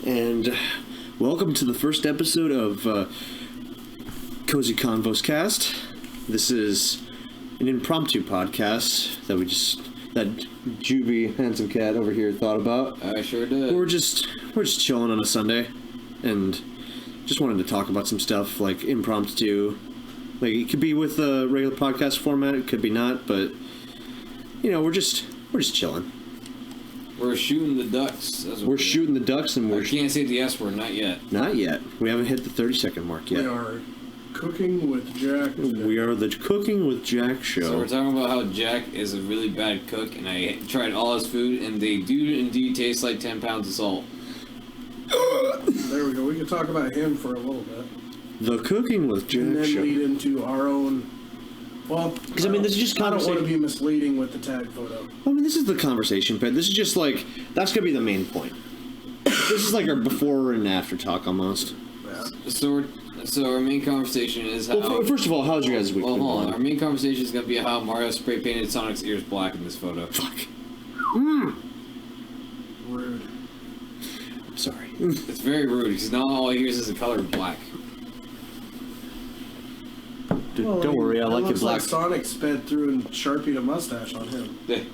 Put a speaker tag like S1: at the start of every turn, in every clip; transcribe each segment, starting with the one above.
S1: And welcome to the first episode of CozyKonvosCast. This is an impromptu podcast that Juvie, handsome cat over here, thought about.
S2: I sure did.
S1: We're just chilling on a Sunday, and just wanted to talk about some stuff like impromptu. Like, it could be with a regular podcast format, it could be not, but you know, we're just chilling.
S2: We're shooting the ducks.
S1: We're shooting the ducks, and
S2: I can't say the S word, not yet.
S1: Not yet. We haven't hit the 30-second mark yet.
S3: We are cooking with Jack today.
S1: We are the Cooking with Jack show.
S2: So we're talking about how Jack is a really bad cook, and I tried all his food, and they do indeed taste like 10 pounds of salt.
S3: There we go. We can talk about him for a little bit.
S1: The Cooking with Jack
S3: and then
S1: show.
S3: lead into our own... Well,
S1: because I mean, this is just conversation.
S3: I don't want to be misleading with the tag photo.
S1: I mean, this is the conversation bit. This is just like, that's going to be the main point. This is like our before and after talk almost.
S3: Yeah.
S2: So our main conversation is how...
S1: Well, first of all, how's your guys' week?
S2: Well, hold on. Our main conversation is going to be how Mario spray painted Sonic's ears black in this photo.
S1: Fuck.
S3: Rude.
S1: I'm sorry.
S2: It's very rude, because now all he hears is the color black.
S1: Dude, don't worry, I like it black.
S3: Like Sonic sped through and Sharpied a mustache on him.
S2: Yeah.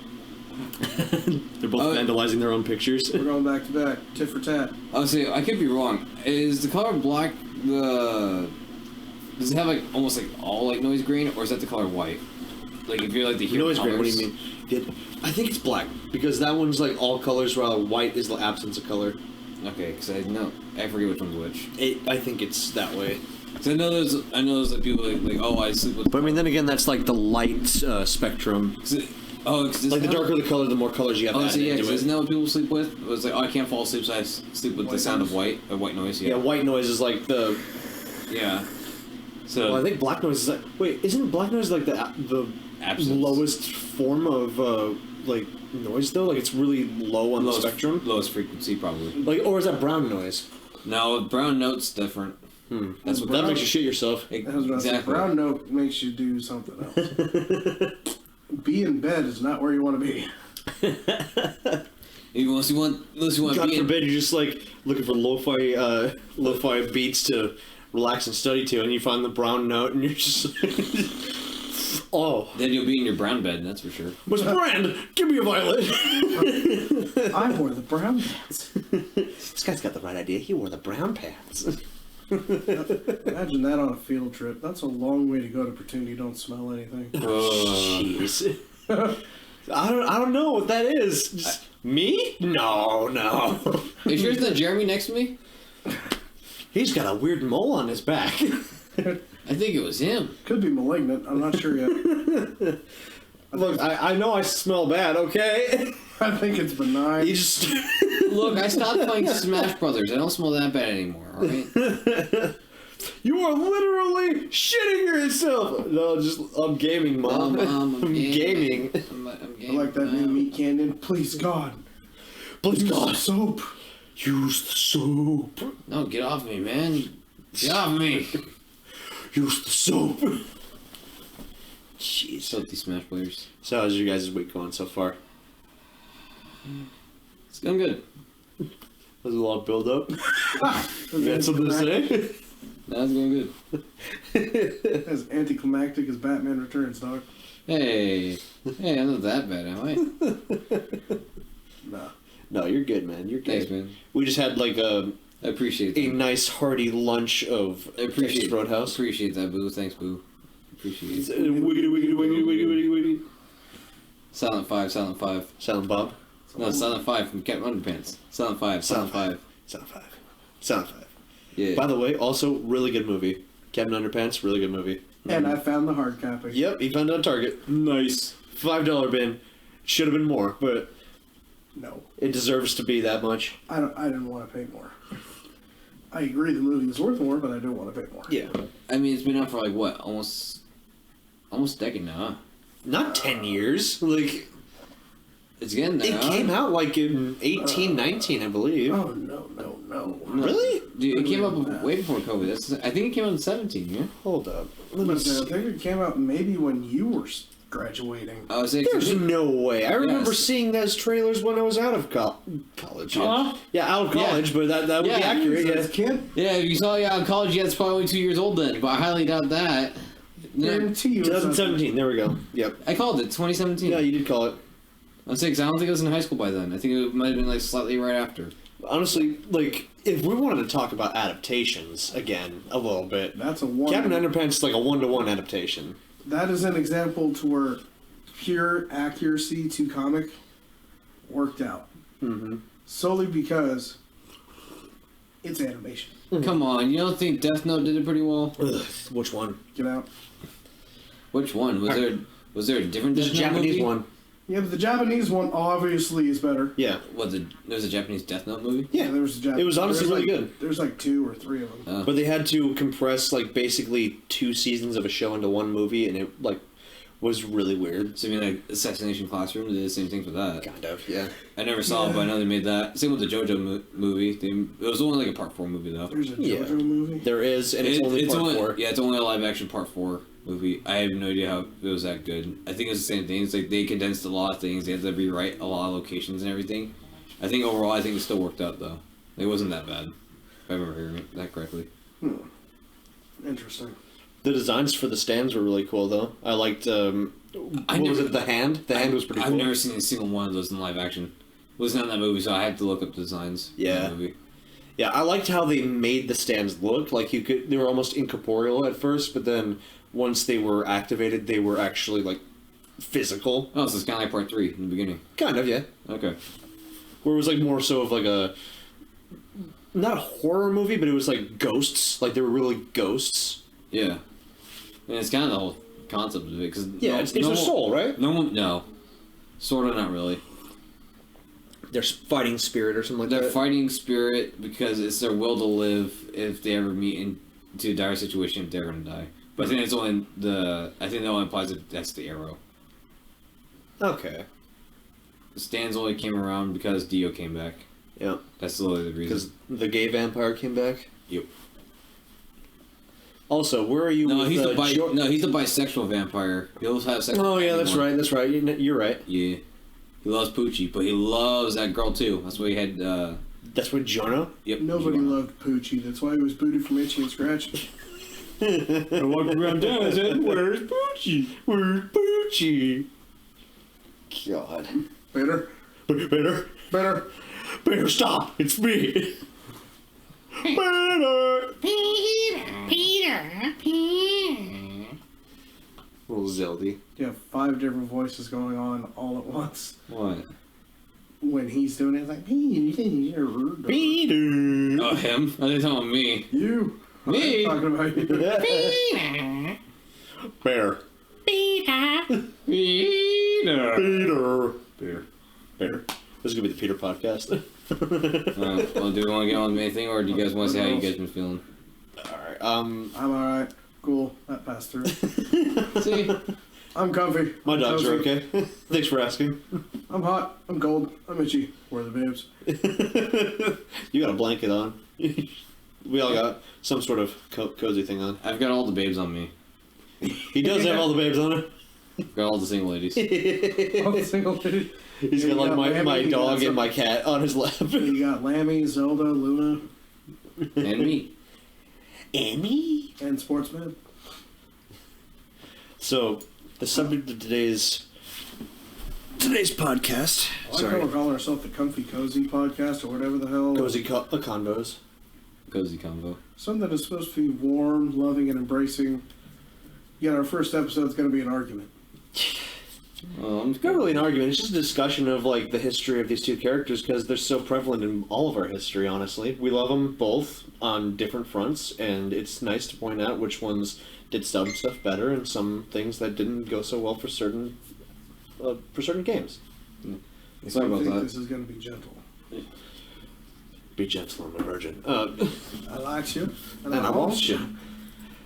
S1: They're both vandalizing their own pictures.
S3: We're going back to back, tit for tat.
S2: I'll say, I could be wrong. Is the color black the... Does it have like almost like all like noise green, or is that the color white? Like if you're like the hero
S1: noise green, what do
S2: colors.
S1: you mean? I think it's black, because that one's like all colors, while white is the absence of color.
S2: Okay, because I forget which one's which.
S1: I think it's that way.
S2: So I know there's like people like oh, I sleep with...
S1: But I mean, then again, that's like the light spectrum. Like the darker the color, the more colors you have added into it.
S2: Isn't that what people sleep with? It was like, oh, I can't fall asleep, so I sleep with the sound of white noise.
S1: Yeah, white noise is like the...
S2: Yeah. So
S1: well, I think black noise is like... Wait, isn't black noise like the lowest form of like noise though? Like it's really low on the spectrum?
S2: Lowest frequency, probably.
S1: Like, or is that brown noise?
S2: No, brown note's different.
S1: That's what that makes you shit yourself.
S2: Exactly.
S3: Brown note makes you do something else. Be in bed is not where you want to be.
S2: Unless you want
S1: God forbid, you're just like looking for lo-fi beats to relax and study to, and you find the brown note, and you're just oh.
S2: Then you'll be in your brown bed, that's for sure.
S1: What's brand? Give me a violet.
S3: I wore the brown pants.
S1: This guy's got the right idea. He wore the brown pants.
S3: Imagine that on a field trip. That's a long way to go to pretend you don't smell anything.
S1: Jeez. I don't know what that is. Just, me? No.
S2: Are you sure it's not Jeremy next to me?
S1: He's got a weird mole on his back.
S2: I think it was him.
S3: Could be malignant. I'm not sure yet.
S1: Look, I know I smell bad, okay?
S3: I think it's benign.
S1: You just...
S2: Look, I stopped playing Smash Brothers. I don't smell that bad anymore, alright?
S1: You are literally shitting yourself! No, I'm gaming, Mom. I'm gaming.
S2: I'm
S3: I like that new meat cannon. Please, God.
S1: Please, God.
S3: Use the soap.
S1: Use the soap.
S2: No, get off me, man. Get off me.
S1: Use the soap. Jeez.
S2: Filthy Smash players.
S1: So how's your guys' week going so far?
S2: It's going good.
S1: There's a lot of build-up. You got something to say?
S2: No, it's going good.
S3: As anticlimactic as Batman Returns, dog.
S2: Hey, I'm not that bad, am I?
S3: Nah.
S1: No, you're good, man. You're good.
S2: Thanks, man.
S1: We just had like
S2: I appreciate that.
S1: a nice hearty lunch of Texas Roadhouse.
S2: Appreciate that, boo. Thanks, boo. Appreciate it.
S1: Wiggity.
S2: Silent 5.
S1: Silent Bob.
S2: No, Silent 5 from Captain Underpants. Silent 5.
S1: Silent 5.
S2: Yeah.
S1: By the way, also really good movie. Captain Underpants, really good movie.
S3: And I found the hard copy.
S1: Yep, he found it on Target. Nice. $5 bin. Should have been more, but
S3: no,
S1: it deserves to be that much.
S3: I didn't want to pay more. I agree the movie is worth more, but I don't want to pay more.
S1: Yeah.
S2: I mean, it's been out for like what, almost a decade now, huh?
S1: Not 10 years. Like,
S2: it's getting there.
S1: It came out like in 19, I believe.
S3: Oh no.
S1: Really?
S2: Dude, it came out way before COVID. I think it came out in 17. Yeah.
S1: Hold up.
S3: I think it came out maybe when you were graduating.
S2: I was saying,
S1: There's no way. I remember
S2: Yes.
S1: seeing those trailers when I was out of college.
S2: Huh?
S1: Yeah, out of college, but that would be
S2: Yeah.
S1: accurate.
S3: As a
S1: Yeah.
S3: kid,
S2: yeah, if you saw it out in college, yeah, it's probably only 2 years old then, but I highly doubt that. No,
S3: guarantee you. it's not-
S1: 2017. There we go. Yep.
S2: I called it 2017.
S1: Yeah, you did call it.
S2: I'm saying, 'cause I don't think I was in high school by then. I think it might have been like slightly right after.
S1: Honestly, like, if we wanted to talk about adaptations again a little bit,
S3: That's a one.
S1: Captain Underpants is like a 1-to-1 adaptation.
S3: That is an example to where pure accuracy to comic worked out.
S1: Mm-hmm.
S3: Solely because it's animation.
S2: Come on, you don't think Death Note did it pretty well?
S1: Which one?
S3: Get out.
S2: Which one? Was there a different
S1: There's
S2: Death
S1: a
S2: Note
S1: Japanese
S2: movie?
S1: one.
S3: Yeah, but the Japanese one obviously is better.
S1: Yeah.
S2: There was a Japanese Death Note movie?
S1: Yeah.
S3: There was a Japanese.
S1: It was honestly really good.
S3: There's like 2 or 3 of them.
S1: But they had to compress like basically 2 seasons of a show into one movie, and it like was really weird.
S2: So you mean like Assassination Classroom? They did the same thing for that.
S1: Kind of, yeah.
S2: I never saw it, but I know they made that. Same with the JoJo movie. It was only like a Part 4 movie though.
S3: There's a
S1: Yeah.
S3: JoJo movie.
S1: There is, and it's only part 4.
S2: Yeah, it's only a live action Part 4 movie. I have no idea how it was that good. I think it's the same thing. It's like they condensed a lot of things. They had to rewrite a lot of locations and everything. I think overall, I think it still worked out though. It wasn't that bad. If I remember hearing that correctly.
S3: Interesting.
S1: The designs for the stands were really cool, though. I liked. What was it? The hand. The hand was pretty cool.
S2: I've never seen a single one of those in live action. It was not in that movie, so I had to look up designs.
S1: Yeah.
S2: In the movie.
S1: Yeah, I liked how they made the stands look like they were almost incorporeal at first, but then once they were activated, they were actually like physical.
S2: Oh, so it's kind of like Part 3 in the beginning.
S1: Kind of, yeah.
S2: Okay.
S1: Where it was like more so of like a not a horror movie, but it was like ghosts. Like they were really ghosts.
S2: Yeah. And it's kind of the whole concept of it, because
S1: Yeah, it's their soul, right?
S2: No, sort of not really.
S1: Their fighting spirit or something like
S2: Their
S1: that.
S2: fighting spirit, because it's their will to live if they ever meet into a dire situation if they're gonna die. But I think it's only I think that only applies if that's the arrow.
S1: Okay.
S2: The stands only came around because Dio came back.
S1: Yeah.
S2: That's literally the
S1: Because
S2: reason.
S1: the gay vampire came back.
S2: Yep.
S1: Also, where are you?
S2: No,
S1: with,
S2: he's
S1: Jo-
S2: he's the bisexual vampire. He'll have sex.
S1: Oh
S2: with
S1: yeah, that's
S2: anyone.
S1: right. That's right. You're right.
S2: Yeah. He loves Poochie, but he loves that girl too. That's why he had.
S1: That's what Jonah.
S2: Yep.
S3: Nobody loved Poochie. That's why he was booted from Itchy and Scratchy.
S1: I walked around town and said, "Where's Poochie? Where's Poochie?" God.
S3: Better.
S1: Better stop. It's me. Better. Little Zeldy.
S3: You have 5 different voices going on all at once.
S2: What?
S3: When he's doing it, it's like,
S1: Peter.
S2: Oh, him? Are they talking about me?
S3: You.
S2: Me?
S3: I'm talking about you.
S1: Bear.
S2: Peter.
S1: Peter. Bear. This is gonna be the Peter podcast.
S2: Well, do we want to get on with anything, or do you guys want to see how you guys been feeling?
S1: Alright.
S3: I'm alright. Cool. That passed through.
S2: See?
S3: I'm comfy.
S1: My dogs are
S3: Cozy.
S1: okay. Thanks for asking.
S3: I'm hot. I'm cold. I'm itchy. Where are the babes?
S1: You got a blanket on. We all got some sort of cozy thing on.
S2: I've got all the babes on me.
S1: He does have all the babes on him.
S2: I've got all the single ladies.
S3: Oh, single lady.
S1: He's got like my dog and my cat on his lap.
S3: You got Lammy, Zelda, Luna,
S2: And me.
S1: Annie?
S3: and Sportsman.
S1: So, the subject of today's podcast.
S3: I like how we're calling ourselves the Comfy Cozy Podcast or whatever the hell.
S1: CozyKonvos.
S2: Cozy Convo.
S3: Something that's supposed to be warm, loving, and embracing. Yet our first episode is going to be an argument.
S1: It's not really an argument. It's just a discussion of like the history of these two characters because they're so prevalent in all of our history. Honestly, we love them both on different fronts, and it's nice to point out which ones did some stuff better and some things that didn't go so well for certain games.
S2: Sorry about
S3: I think
S2: that.
S3: this is going to be gentle.
S1: Be gentle, I'm a virgin.
S3: I like you,
S1: and I want you.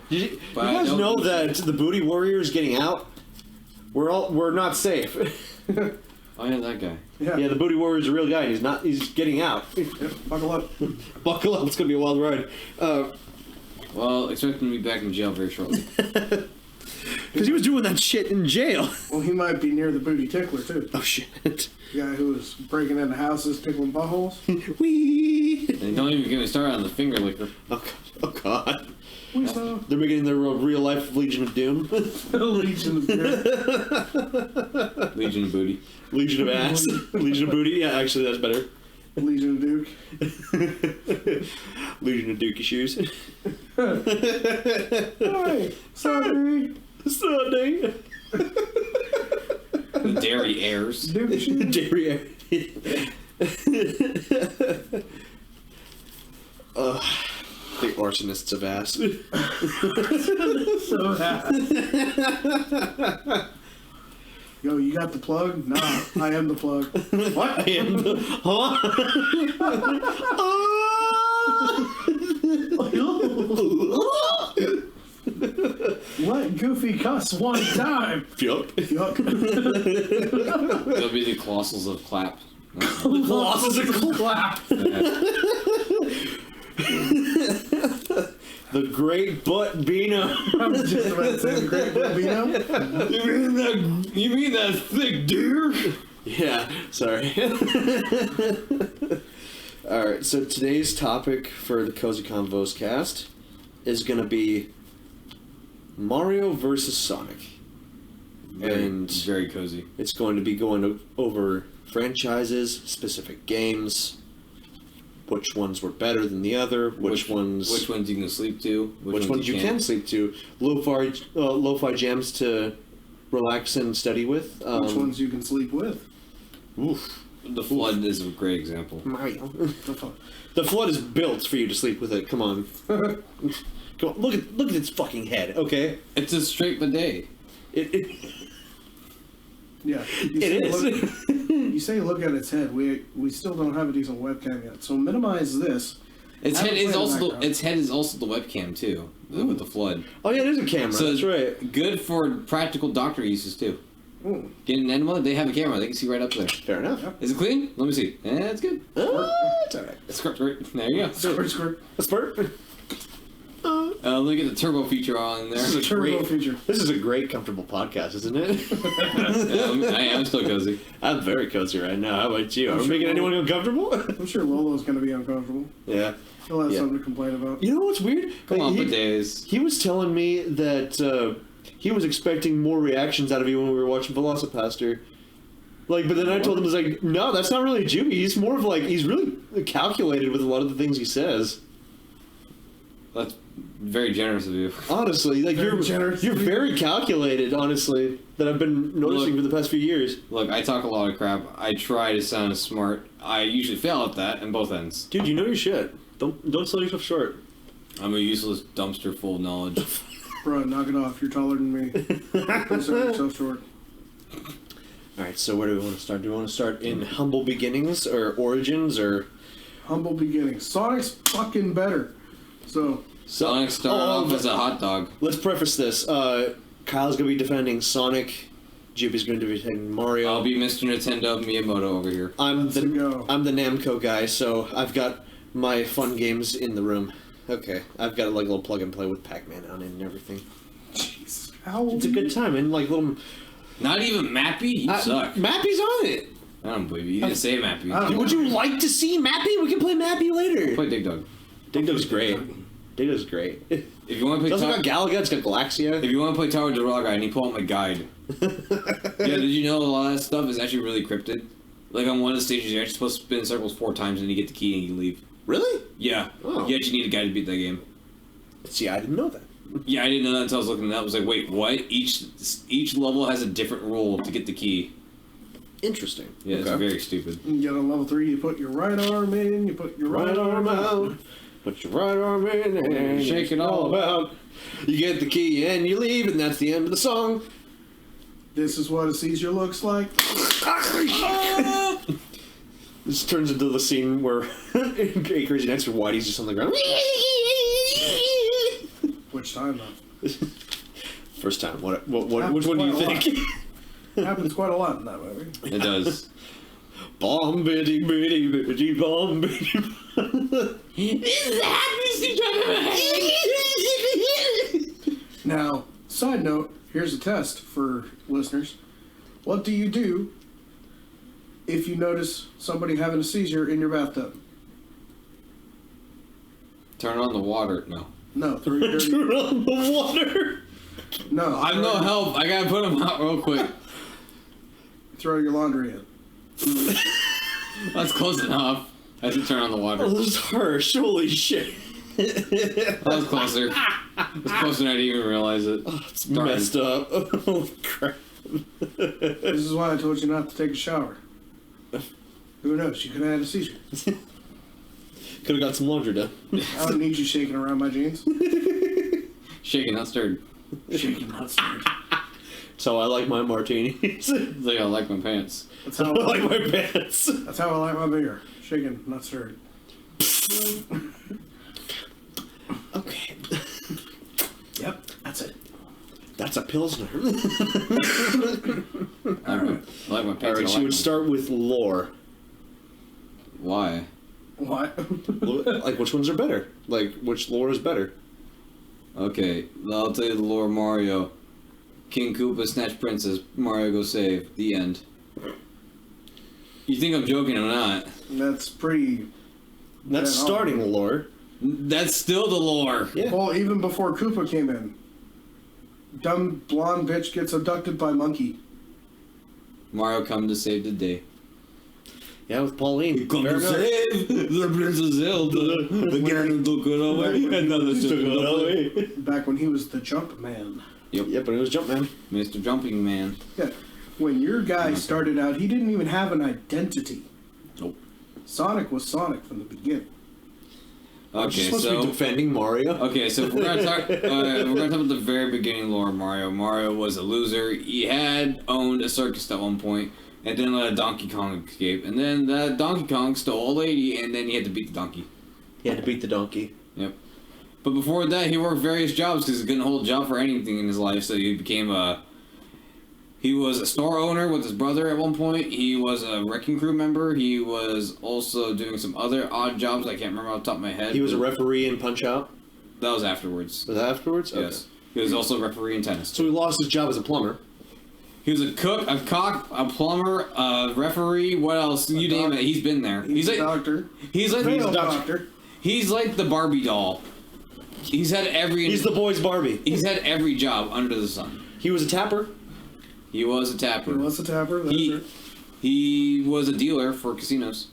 S1: You
S2: But I
S1: guys
S2: don't-
S1: know that the Booty Warrior is getting out? We're not safe.
S2: Oh, yeah, that guy.
S1: Yeah, the Booty Warrior is a real guy. And he's getting out.
S3: Yep, buckle up.
S1: Buckle up. It's gonna be a wild ride.
S2: Well, expect him to be back in jail very shortly.
S1: Because he was doing that shit in jail.
S3: Well, he might be near the booty tickler, too.
S1: Oh, shit.
S3: The guy who was breaking into houses, tickling buttholes.
S1: Wee!
S2: And don't even get me started on the finger licker.
S1: Oh, God.
S3: We saw
S1: They're making their real life Legion of Doom.
S3: Legion of Doom.
S2: Legion of booty.
S1: Legion of Ass. Legion of Booty. Yeah, actually, that's better.
S3: Legion of Duke.
S1: Legion of Dookie Shoes.
S3: Hey, sorry.
S1: Sunday.
S2: The Dairy Airs.
S3: Duke shoes.
S1: Dairy. The arsonists of ass.
S3: So Yo, you got the plug? Nah, I am the plug.
S1: What? I am the... Huh?
S3: Let Goofy cuss one time.
S1: Yup.
S3: Yuck.
S2: They'll be the colossals of clap.
S1: Colossus of clap. The Great Butt Beano.
S3: I was just about to say the Great Bambino.
S2: You mean that thick deer?
S1: Yeah, sorry. Alright, so today's topic for the CozyKonvosCast is going to be Mario versus Sonic. And
S2: very cozy.
S1: it's going to be going over franchises, specific games, which ones were better than the other, which ones
S2: you can sleep to,
S1: which ones you can sleep to, lo-fi jams to relax and study with.
S3: Which ones you can sleep with?
S1: Oof.
S2: The Flood is a great example.
S1: Mario. The Flood is built for you to sleep with it. Come on. Come on. Look at its fucking head. Okay.
S2: It's a straight bidet.
S3: Yeah.
S1: It is.
S3: You say look at its head. We still don't have a decent webcam yet. So minimize this.
S2: Its
S3: Have
S2: head
S3: it
S2: is
S3: play in the
S2: also
S3: background.
S2: its head is also the webcam too, with the Flood.
S1: Oh yeah, there's a camera.
S2: So
S1: that's right.
S2: Good for practical doctor uses too.
S3: Ooh.
S2: Getting an enema, they have a camera. They can see right up there.
S1: Fair enough.
S3: Yep.
S2: Is it clean? Let me see. It's good.
S1: It's alright.
S2: It's squirt. There you go.
S3: Squirt, squirt.
S1: A spurt.
S2: Let me get the turbo feature on there.
S1: This is a
S3: Turbo
S1: great
S3: feature.
S1: This is a great, comfortable podcast, isn't it?
S2: I am still cozy.
S1: I'm very cozy right now. How about you? Are we
S3: sure
S1: making anyone uncomfortable?
S3: I'm sure Lolo's going to be uncomfortable.
S1: Yeah.
S3: He'll have
S1: Yeah.
S3: something to complain about.
S1: You know what's weird?
S2: Come on,
S1: he,
S2: bidets.
S1: he was telling me that he was expecting more reactions out of you when we were watching Velocipaster. Like, but then I told him, I was like, no, that's not really Juby. He's more of like, he's really calculated with a lot of the things he says.
S2: That's very generous of you.
S1: Honestly, like
S3: Very generous.
S1: you're very calculated, honestly, that I've been noticing for the past few years.
S2: Look, I talk a lot of crap. I try to sound smart. I usually fail at that in both ends.
S1: Dude, you know your shit. Don't sell yourself short.
S2: I'm a useless dumpster full of knowledge.
S3: Bro, knock it off. You're taller than me. Don't sell yourself short.
S1: Alright, so where do we want to start? Do we want to start in humble beginnings or origins or...
S3: Humble beginnings. Sonic's fucking better. So,
S2: Sonic started off as a hot dog.
S1: Let's preface this. Kyle's going to be defending Sonic. Juby's going to be defending Mario.
S2: I'll be Mr. Nintendo Miyamoto over here.
S1: I'm the
S3: go.
S1: Namco guy, so I've got my fun games in the room. Okay, I've got like a little plug and play with Pac-Man on it and everything.
S3: jeez. How old
S1: It's a
S3: are
S1: good
S3: you?
S1: time, and like little...
S2: Not even Mappy? You suck.
S1: Mappy's on it!
S2: I don't believe you. You didn't say Mappy.
S3: I don't
S1: Would you like to see Mappy? We can play Mappy later.
S2: Play Dig Dug.
S1: Dig Dug's great. Dig Dug's great. It
S2: If you want to play
S1: also got Galaga, it's got Galaxia.
S2: If you want to play Tower Duraga, I need to pull out my guide. Yeah, did you know a lot of that stuff is actually really cryptid? Like on one of the stages, you're actually supposed to spin in circles 4 times and you get the key and you leave.
S1: Really?
S2: Yeah.
S1: Oh.
S2: You actually need a guide to beat that game.
S1: See, I didn't know that.
S2: Yeah, I didn't know that until I was looking at that. I was like, wait, what? Each level has a different rule to get the key.
S1: Interesting.
S2: Yeah,
S1: Okay.
S2: it's very stupid.
S3: You get on level 3, you put your right arm in, you put your
S1: Right arm out. Put your right arm in and
S2: Shake it all
S1: about. You get the key and you leave, and that's the end of the song.
S3: This is what a seizure looks like.
S1: This turns into the scene where Crazy Nights or Whitey's just on the ground.
S3: Which time though?
S1: First time. What which one do you think?
S3: Happens quite a lot in that movie.
S2: It does.
S1: Bomb bitty bitty bitty bomb bitty.
S2: This is the happiest thing I've ever had.
S3: Now, side note, Here's a test for listeners. What do you do if you notice somebody having a seizure in your bathtub?
S2: Turn on the water. No.
S3: No. Throw your dirty...
S1: Turn on the water.
S3: No.
S2: I'm no help. I gotta put them out real quick.
S3: Throw your laundry in.
S2: That's close enough. I should turn on the water.
S1: Oh, this is harsh. Holy shit.
S2: That was closer. It was closer than I didn't even realize it.
S1: Oh, it's messed up. Holy crap.
S3: This is why I told you not to take a shower. Who knows? You could have had a seizure.
S1: Could have got some laundry done.
S3: I don't need you shaking around my jeans.
S2: Shaking, not stirred.
S3: Shaking, not stirred.
S1: That's how I like my martinis.
S2: It's like I like my pants.
S3: That's
S1: That's
S3: how
S1: how I like my pants.
S3: That's how I like my beer. Shaken, not stirred.
S1: Okay.
S3: Yep, that's it.
S1: That's a Pilsner.
S2: I like my pants.
S1: Alright, she would start with lore.
S2: Why?
S3: What?
S1: Like, which ones are better? Like, which lore is better?
S2: Okay, I'll tell you the lore of Mario. King Koopa snatch princess, Mario go save. The end. You think I'm joking or not?
S3: That's pretty...
S1: That's starting the lore.
S2: That's still the lore.
S1: Yeah.
S3: Well, even before Koopa came in. Dumb blonde bitch gets abducted by monkey.
S2: Mario come to save the day.
S1: Yeah, with Pauline.
S2: Come
S1: Fair
S2: to
S1: enough.
S2: save the Princess Zelda. The Ganon took it away. Another took it away.
S3: Back when he was the jump man.
S1: Yep, but it was Jumpman.
S2: Mr. Jumping Man.
S3: Yeah. When your guy started out, he didn't even have an identity.
S2: Nope.
S3: Sonic was Sonic from the beginning.
S1: I'm
S2: Okay,
S1: supposed to be defending Mario.
S2: Okay, so if we're gonna talk. We're gonna talk about the very beginning lore of Mario. Mario was a loser. He had owned a circus at one point, and then let a Donkey Kong escape. And then that Donkey Kong stole a lady, and then he had to beat the donkey.
S1: He had to beat the donkey.
S2: Yep. But before that, he worked various jobs because he couldn't hold a job for anything in his life. So he became a. He was a store owner with his brother at one point. He was a wrecking crew member. He was also doing some other odd jobs I can't remember off the top of my head.
S1: He was a referee in Punch-Out.
S2: That was afterwards.
S1: Was that afterwards?
S2: Yes.
S1: Okay.
S2: He was also a referee in tennis.
S1: So he lost his job as a plumber.
S2: He was a cook, a cock, a plumber, a referee. What else? You name it. He's been there.
S3: He's
S2: like
S3: a doctor.
S2: He's like
S3: Failed
S1: doctor.
S2: He's like the Barbie doll. He's had every.
S1: He's the boy's Barbie.
S2: He's had every job under the sun.
S1: He was a tapper.
S2: He was a tapper.
S3: He was a tapper. That's
S2: He,
S3: right.
S2: he was a dealer for casinos.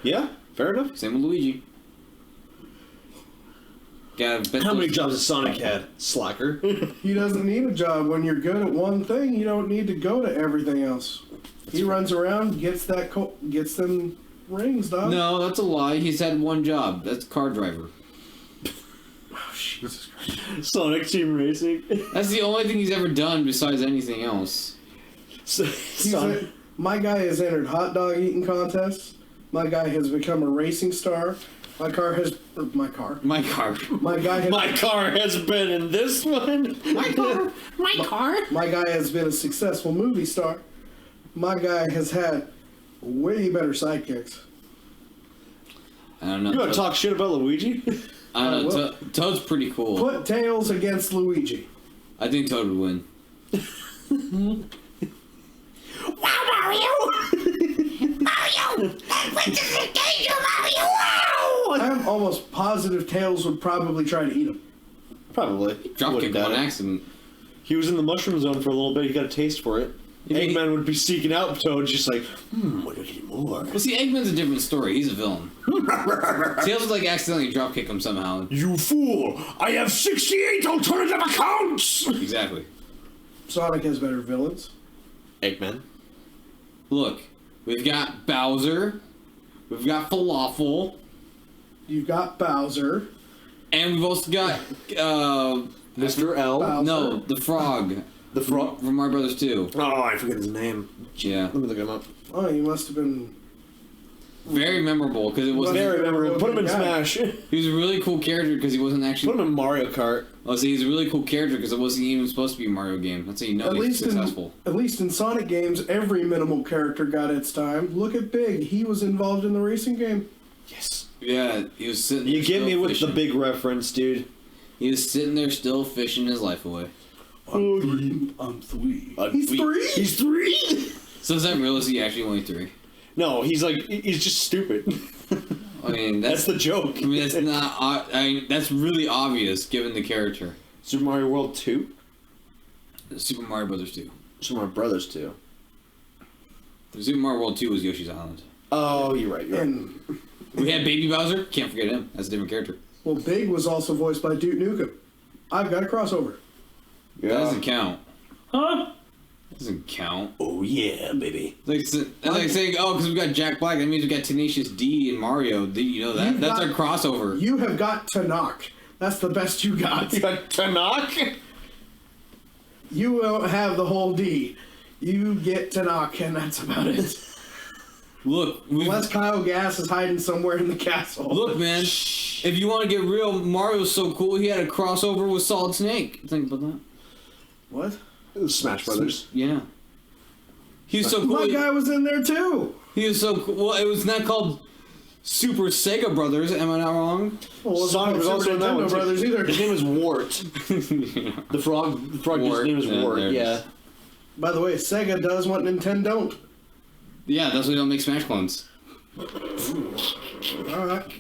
S1: Yeah, fair enough.
S2: Same with Luigi.
S1: How many jobs has Sonic had? Slacker.
S3: He doesn't need a job. When you're good at one thing, you don't need to go to everything else. He runs around, gets them rings, dog.
S2: No, that's a lie. He's had one job. That's car driver.
S3: Oh, Jesus Christ.
S1: Sonic Team Racing.
S2: That's the only thing he's ever done besides anything else.
S1: Sonic.
S3: My guy has entered hot dog eating contests. My guy has become a racing star. My guy has
S2: My car.
S3: My
S1: car has been in this one.
S2: My car.
S3: My guy has been a successful movie star. My guy has had way better sidekicks.
S2: I don't know.
S1: You want to talk shit about Luigi?
S2: I don't know.
S3: well,
S2: Toad's pretty cool.
S3: Put Tails against Luigi.
S2: I think Toad would win.
S1: Wow, Mario! Mario! Princess in danger, Mario! Wow!
S3: I'm almost positive Tails would probably try to eat him.
S1: Probably.
S2: Drop
S1: Wouldn't
S2: kick on
S1: doubt it.
S2: accident.
S1: He was in the mushroom zone for a little bit. He got a taste for it.
S2: Yeah,
S1: Eggman would be seeking out Toad, just like, what do we get more?
S2: Well, see, Eggman's a different story. He's a villain. Tails would like accidentally drop kick him somehow.
S1: You fool! I have 68 alternative accounts!
S2: Exactly.
S3: Sonic has better villains.
S1: Eggman.
S2: Look, we've got Bowser, we've got Falafel,
S3: You've got Bowser.
S2: and we've also got
S1: Mr. L.
S3: Bowser.
S2: no, the Frog.
S1: The frog.
S2: From Mario Brothers 2.
S1: Oh, I forget his name.
S2: Yeah.
S1: Let me look him up.
S3: Oh, you must have been...
S2: Very memorable because it was
S1: Very memorable. Put him in
S3: Yeah.
S1: Smash.
S2: he was a really cool character because he wasn't
S1: Put
S2: actually.
S1: him in Mario Kart.
S2: Oh, see, he's a really cool character because it wasn't even supposed to be a Mario game. That's how you know
S3: At
S2: he's
S3: least,
S2: successful.
S3: at least in Sonic games, every minimal character got its time. Look at Big. He was involved in the racing game.
S1: Yes.
S2: Yeah, he was sitting.
S1: You
S2: there
S1: get
S2: still
S1: me with
S2: fishing.
S1: the big reference, dude.
S2: He was sitting there still fishing his life away.
S3: I'm three. He's three?
S1: He's 3?
S2: So is that real? Is he actually only 3?
S1: No, he's just stupid.
S2: I mean,
S1: That's the joke.
S2: I mean, that's not. I mean, that's really obvious given the character.
S1: Super Mario World 2?
S2: Super Mario Brothers 2.
S1: Super Mario Brothers 2.
S2: Super Mario World 2 was Yoshi's Island.
S1: Oh, you're right.
S3: And,
S2: We had Baby Bowser. Can't forget him. That's a different character.
S3: well, Big was also voiced by Duke Nukem. I've got a crossover.
S2: That doesn't count.
S3: Huh?
S2: Doesn't count.
S1: Oh, yeah, baby.
S2: That's like saying, oh, because we got Jack Black, that means we got Tenacious D and Mario. You know that? That's our crossover.
S3: You have got Tanakh. That's the best you got.
S1: You got Tanakh?
S3: You won't have the whole D. You get Tanakh, and that's about it.
S2: Look,
S3: Unless Kyle Gass is hiding somewhere in the castle.
S2: Look, man. If you want to get real, Mario's so cool. He had a crossover with Solid Snake. Think about that.
S3: What?
S1: Smash Brothers.
S2: Yeah. He was so cool.
S3: My guy was in there too.
S2: He was so cool. Well, it was not called Super Sega Brothers. Am I not wrong?
S3: Well,
S1: Sonic was also in that one,
S3: Nintendo
S1: too.
S3: Brothers either.
S1: His name is Wart.
S2: Yeah.
S1: The frog
S2: Wart.
S1: his name is
S2: Yeah,
S1: Wart.
S2: there it
S1: Yeah.
S2: is.
S3: By the way, Sega does what Nintendo don't.
S2: Yeah, that's why they don't make Smash clones.
S3: Alright.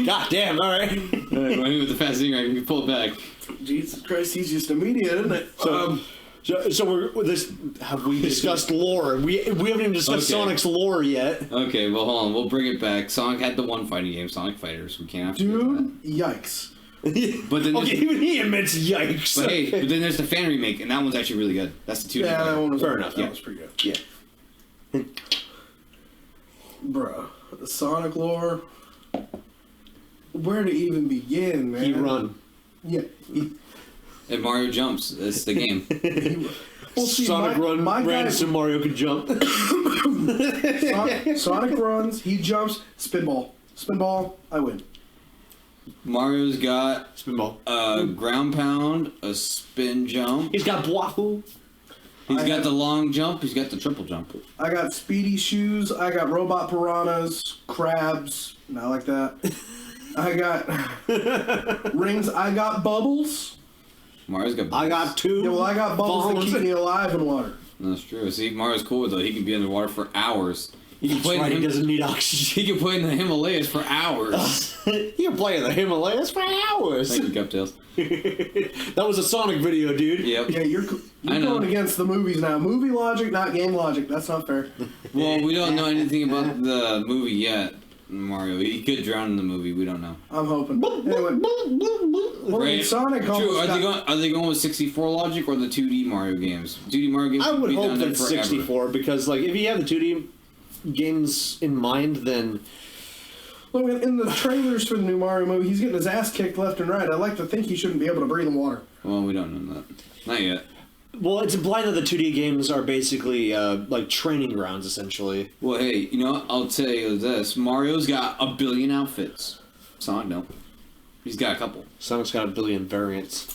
S1: God damn, alright.
S2: When he with the fast finger, you can pull it back.
S3: Jesus Christ, he's just immediate, isn't it?
S1: So we're this. Have we discussed lore? We haven't even discussed
S2: Okay.
S1: Sonic's lore yet.
S2: Okay, well, hold on. We'll bring it back. Sonic had the one fighting game, Sonic Fighters. We can't have to do
S3: Dude, yikes.
S2: that. But then
S1: Okay, even he admits yikes.
S2: but hey, but then there's the fan remake, and that one's actually really good. That's the 2D.
S3: Yeah, that one was
S1: Fair enough,
S3: That
S2: yeah.
S3: was pretty good.
S1: Yeah.
S3: Bruh, the Sonic lore. Where to even begin, man?
S1: He run.
S3: Yeah.
S2: And Mario jumps. That's the game.
S3: Well, see,
S1: Sonic ran
S3: guy,
S1: so Mario could jump.
S3: Sonic runs, he jumps, spinball. Spinball, I win.
S2: Mario's got
S1: Spinball.
S2: a ground pound, a spin jump.
S1: He's got Boahu.
S2: He's got the long jump. He's got the triple jump.
S3: I got speedy shoes, I got robot piranhas, crabs, not like that. I got rings, I got bubbles.
S2: Mario's got.
S1: I got 2.
S3: Yeah, well, I got bubbles that keep me alive in water.
S2: That's true. See, Mario's cool though. He can be underwater for hours. He can
S1: That's right, he
S2: in
S1: doesn't need oxygen.
S2: He can play in the Himalayas for hours.
S1: You can play in the Himalayas for hours.
S2: Thank you, Guptails.
S1: That was a Sonic video, dude.
S2: Yep.
S3: Yeah, you're
S2: I know.
S3: going against the movies now. Movie logic, not game logic. That's not fair.
S2: Well, we don't know anything about the movie yet. Mario, he could drown in the movie. We don't know.
S3: I'm hoping. Anyway, well,
S2: Right.
S3: Sonic
S2: True.
S3: almost
S2: Are they going with 64 logic or the 2D Mario games? 2D Mario games.
S1: I would
S2: be
S1: hope
S2: done there
S1: that
S2: forever.
S1: 64 because, like, if you have the 2D games in mind, then
S3: Look, in the trailers for the new Mario movie, he's getting his ass kicked left and right. I like to think he shouldn't be able to breathe in water.
S2: Well, we don't know that. Not yet.
S1: well, it's implied that the 2D games are basically like training grounds, essentially.
S2: Well, hey, you know what? I'll tell you this. Mario's got 1 billion outfits. Sonic, no. He's got a couple.
S1: Sonic's got 1 billion variants.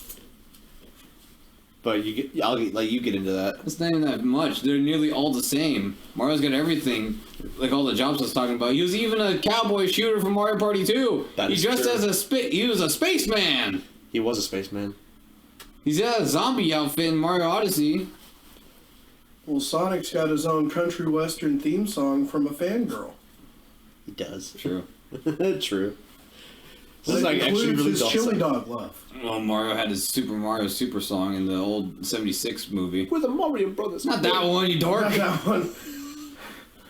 S1: But you get into that.
S2: It's not even that much. They're nearly all the same. Mario's got everything, like all the jobs I was talking about. He was even a cowboy shooter from Mario Party 2.
S1: That
S2: He
S1: is
S2: dressed
S1: true.
S2: as he was a spaceman.
S1: He was a spaceman.
S2: He's got a zombie outfit in Mario Odyssey.
S3: Well, Sonic's got his own country western theme song from a fangirl.
S1: He does.
S2: True.
S1: True. This is
S3: That
S1: like actually
S3: includes
S1: really
S3: his
S1: awesome.
S3: chili dog love.
S2: Well, Mario had his Super Mario Super song in the old 76 movie.
S1: We're the Mario Brothers.
S2: Not that one, you dork.
S3: Not that one.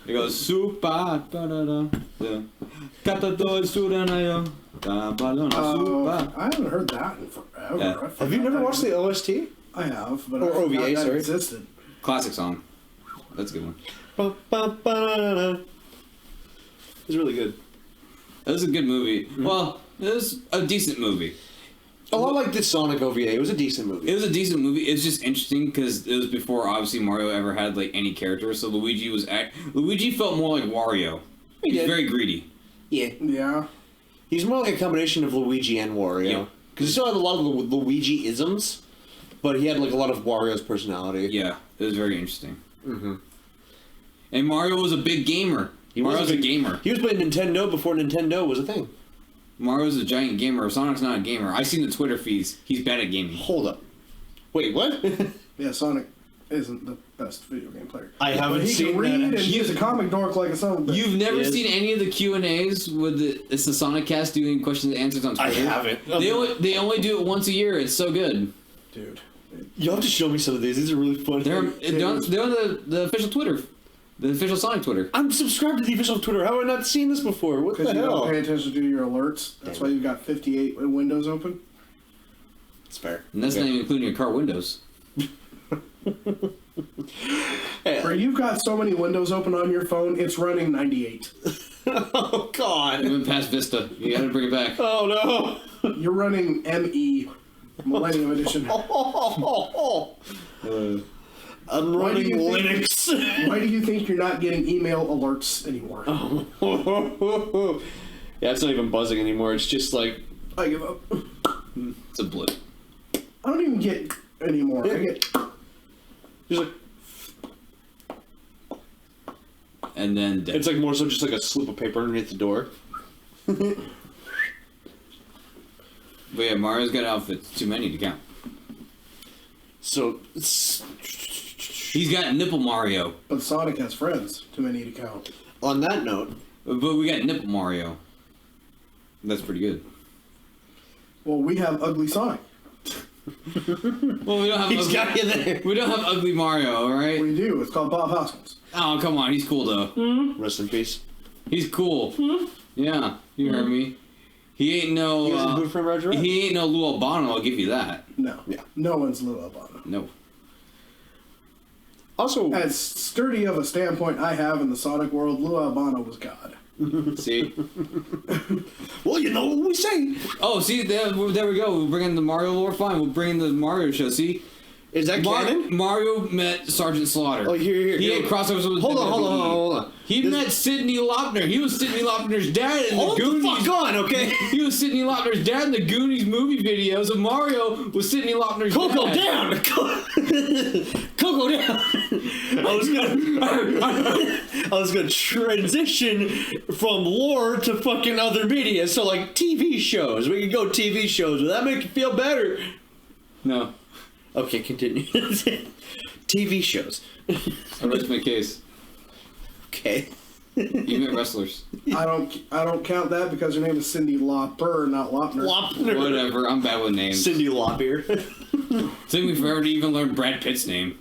S2: It goes super da da da. Catador suranayo.
S3: I haven't heard that in forever.
S2: Yeah.
S3: I forgot
S1: Have you never
S3: that
S1: watched the OST?
S3: I have, but
S1: Or
S3: I forgot
S1: OVA,
S3: that
S1: sorry.
S3: existed.
S2: Classic song. That's a good one.
S1: It's really good.
S2: That was a good movie. Well, it was a decent movie.
S1: A lot like this Sonic OVA. It was a decent movie.
S2: It was a decent movie. It's just interesting because it was before obviously Mario ever had like any character. So Luigi felt more like Wario. He's
S1: did.
S2: very greedy.
S1: Yeah.
S3: Yeah.
S1: He's more like a combination of Luigi and Wario.
S2: Yep.
S1: Because he still had a lot of Luigi-isms, but he had like a lot of Wario's personality.
S2: Yeah, it was very interesting.
S1: Mm-hmm.
S2: And Mario was a big gamer. Mario's a gamer.
S1: He was playing Nintendo before Nintendo was a thing.
S2: Mario's a giant gamer. Sonic's not a gamer. I've seen the Twitter feeds. He's bad at gaming.
S1: Hold up. Wait, what?
S3: Yeah, Sonic isn't the best video game player.
S1: I haven't
S3: But he
S1: seen
S3: can read,
S1: that.
S3: and he's a comic dork like a son of a bitch.
S2: You've never
S1: Yes.
S2: seen any of the Q&As with it's the CozyKonvosCast doing questions and answers on
S1: I
S2: Twitter?
S1: haven't.
S2: They only do it once a year. It's so good.
S3: Dude.
S1: You'll have to show me some of these. These are really fun.
S2: They're on the official Twitter. The official Sonic Twitter.
S1: I'm subscribed to the official Twitter. How have I not seen this before? What the
S3: Because you
S1: hell?
S3: don't pay attention to your alerts. That's why you've got 58 windows open.
S1: It's fair.
S2: And that's not even including your car windows.
S3: Where you've got so many windows open on your phone, it's running 98.
S1: Oh, God.
S2: You went past Vista. You gotta bring it back.
S1: Oh, no.
S3: You're running ME, Millennium Edition.
S1: I'm
S3: Why do
S1: running
S3: you think-
S1: Linux.
S3: Why do you think you're not getting email alerts anymore?
S1: Yeah, it's not even buzzing anymore. It's just like...
S3: I give up.
S2: It's a blip.
S3: I don't even get anymore. I get...
S1: Just like
S2: And then dead.
S1: it's like more so just like a slip of paper underneath the door.
S2: But yeah, Mario's got outfits. Too many to count.
S1: So
S2: He's got Nipple Mario.
S3: But Sonic has friends. Too many to count.
S1: on that note,
S2: But we got Nipple Mario. That's pretty good.
S3: Well, we have Ugly Sonic.
S2: Well, we don't have
S1: he's got you there.
S2: we don't have Ugly Mario, alright?
S3: We do. It's called Bob Hoskins.
S2: Oh, come on. He's cool, though.
S1: Rest in peace.
S2: He's cool. Yeah, you heard me. He ain't no...
S1: You guys a good friend, Roger?
S2: he ain't no Lou Albano, I'll give you that.
S3: No.
S1: Yeah.
S3: No one's Lou Albano.
S2: No.
S1: Also,
S3: As sturdy of a standpoint I have in the Sonic world, Lou Albano was God.
S2: See?
S1: well, you know what we say.
S2: Oh, see, there we go. We'll bring in the Mario lore. Fine, we'll bring in the Mario show. See?
S1: Is that canon?
S2: Mario met Sergeant Slaughter.
S1: Oh, here.
S2: He had crossovers with
S1: Hold
S2: WWE.
S1: on.
S2: He met Sidney Lopner. He was Sidney Lopner's dad in the
S1: Hold the
S2: Goonies.
S1: fuck on, okay?
S2: He was Sidney Lopner's dad in the Goonies movie videos, and Mario was Sidney Lopner's
S1: Coco
S2: dad.
S1: down! Coco down! I was gonna transition from lore to fucking other media, so like TV shows. We could go TV shows. Would that make you feel better?
S2: No.
S1: Okay, continue. TV shows.
S2: I rest my case.
S1: Okay.
S2: You met wrestlers.
S3: I don't count that because her name is Cindy Lauper, not Lopner.
S1: Lopner.
S2: Whatever, I'm bad with names.
S1: Cindy Lauper.
S2: Took me forever to even learn Brad Pitt's name.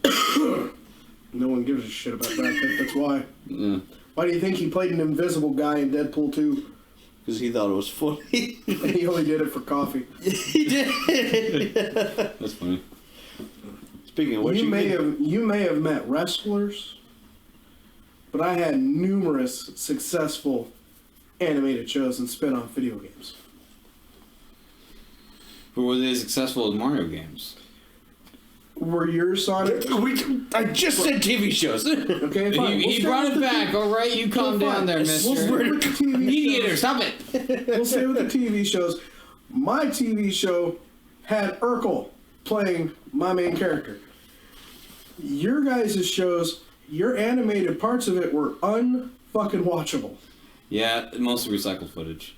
S3: No one gives a shit about Brad Pitt. That's why.
S2: Yeah.
S3: Why do you think he played an invisible guy in Deadpool 2?
S1: Because he thought it was funny.
S3: And he only did it for coffee.
S1: He did.
S2: That's funny.
S1: Speaking of which,
S3: You may have met wrestlers, but I had numerous successful animated shows and spin-off video games.
S2: But were they as successful as Mario games?
S3: Were your Sonic?
S1: I just said TV shows.
S3: Okay, fine.
S2: He brought it back, alright? You calm down there,
S3: We'll
S2: mister.
S3: stay with the TV
S2: Mediator,
S3: shows.
S2: stop it!
S3: We'll stay with the TV shows. My TV show had Urkel playing my main character. Your guys' shows, your animated parts of it were unfucking watchable.
S2: Yeah, mostly recycled footage.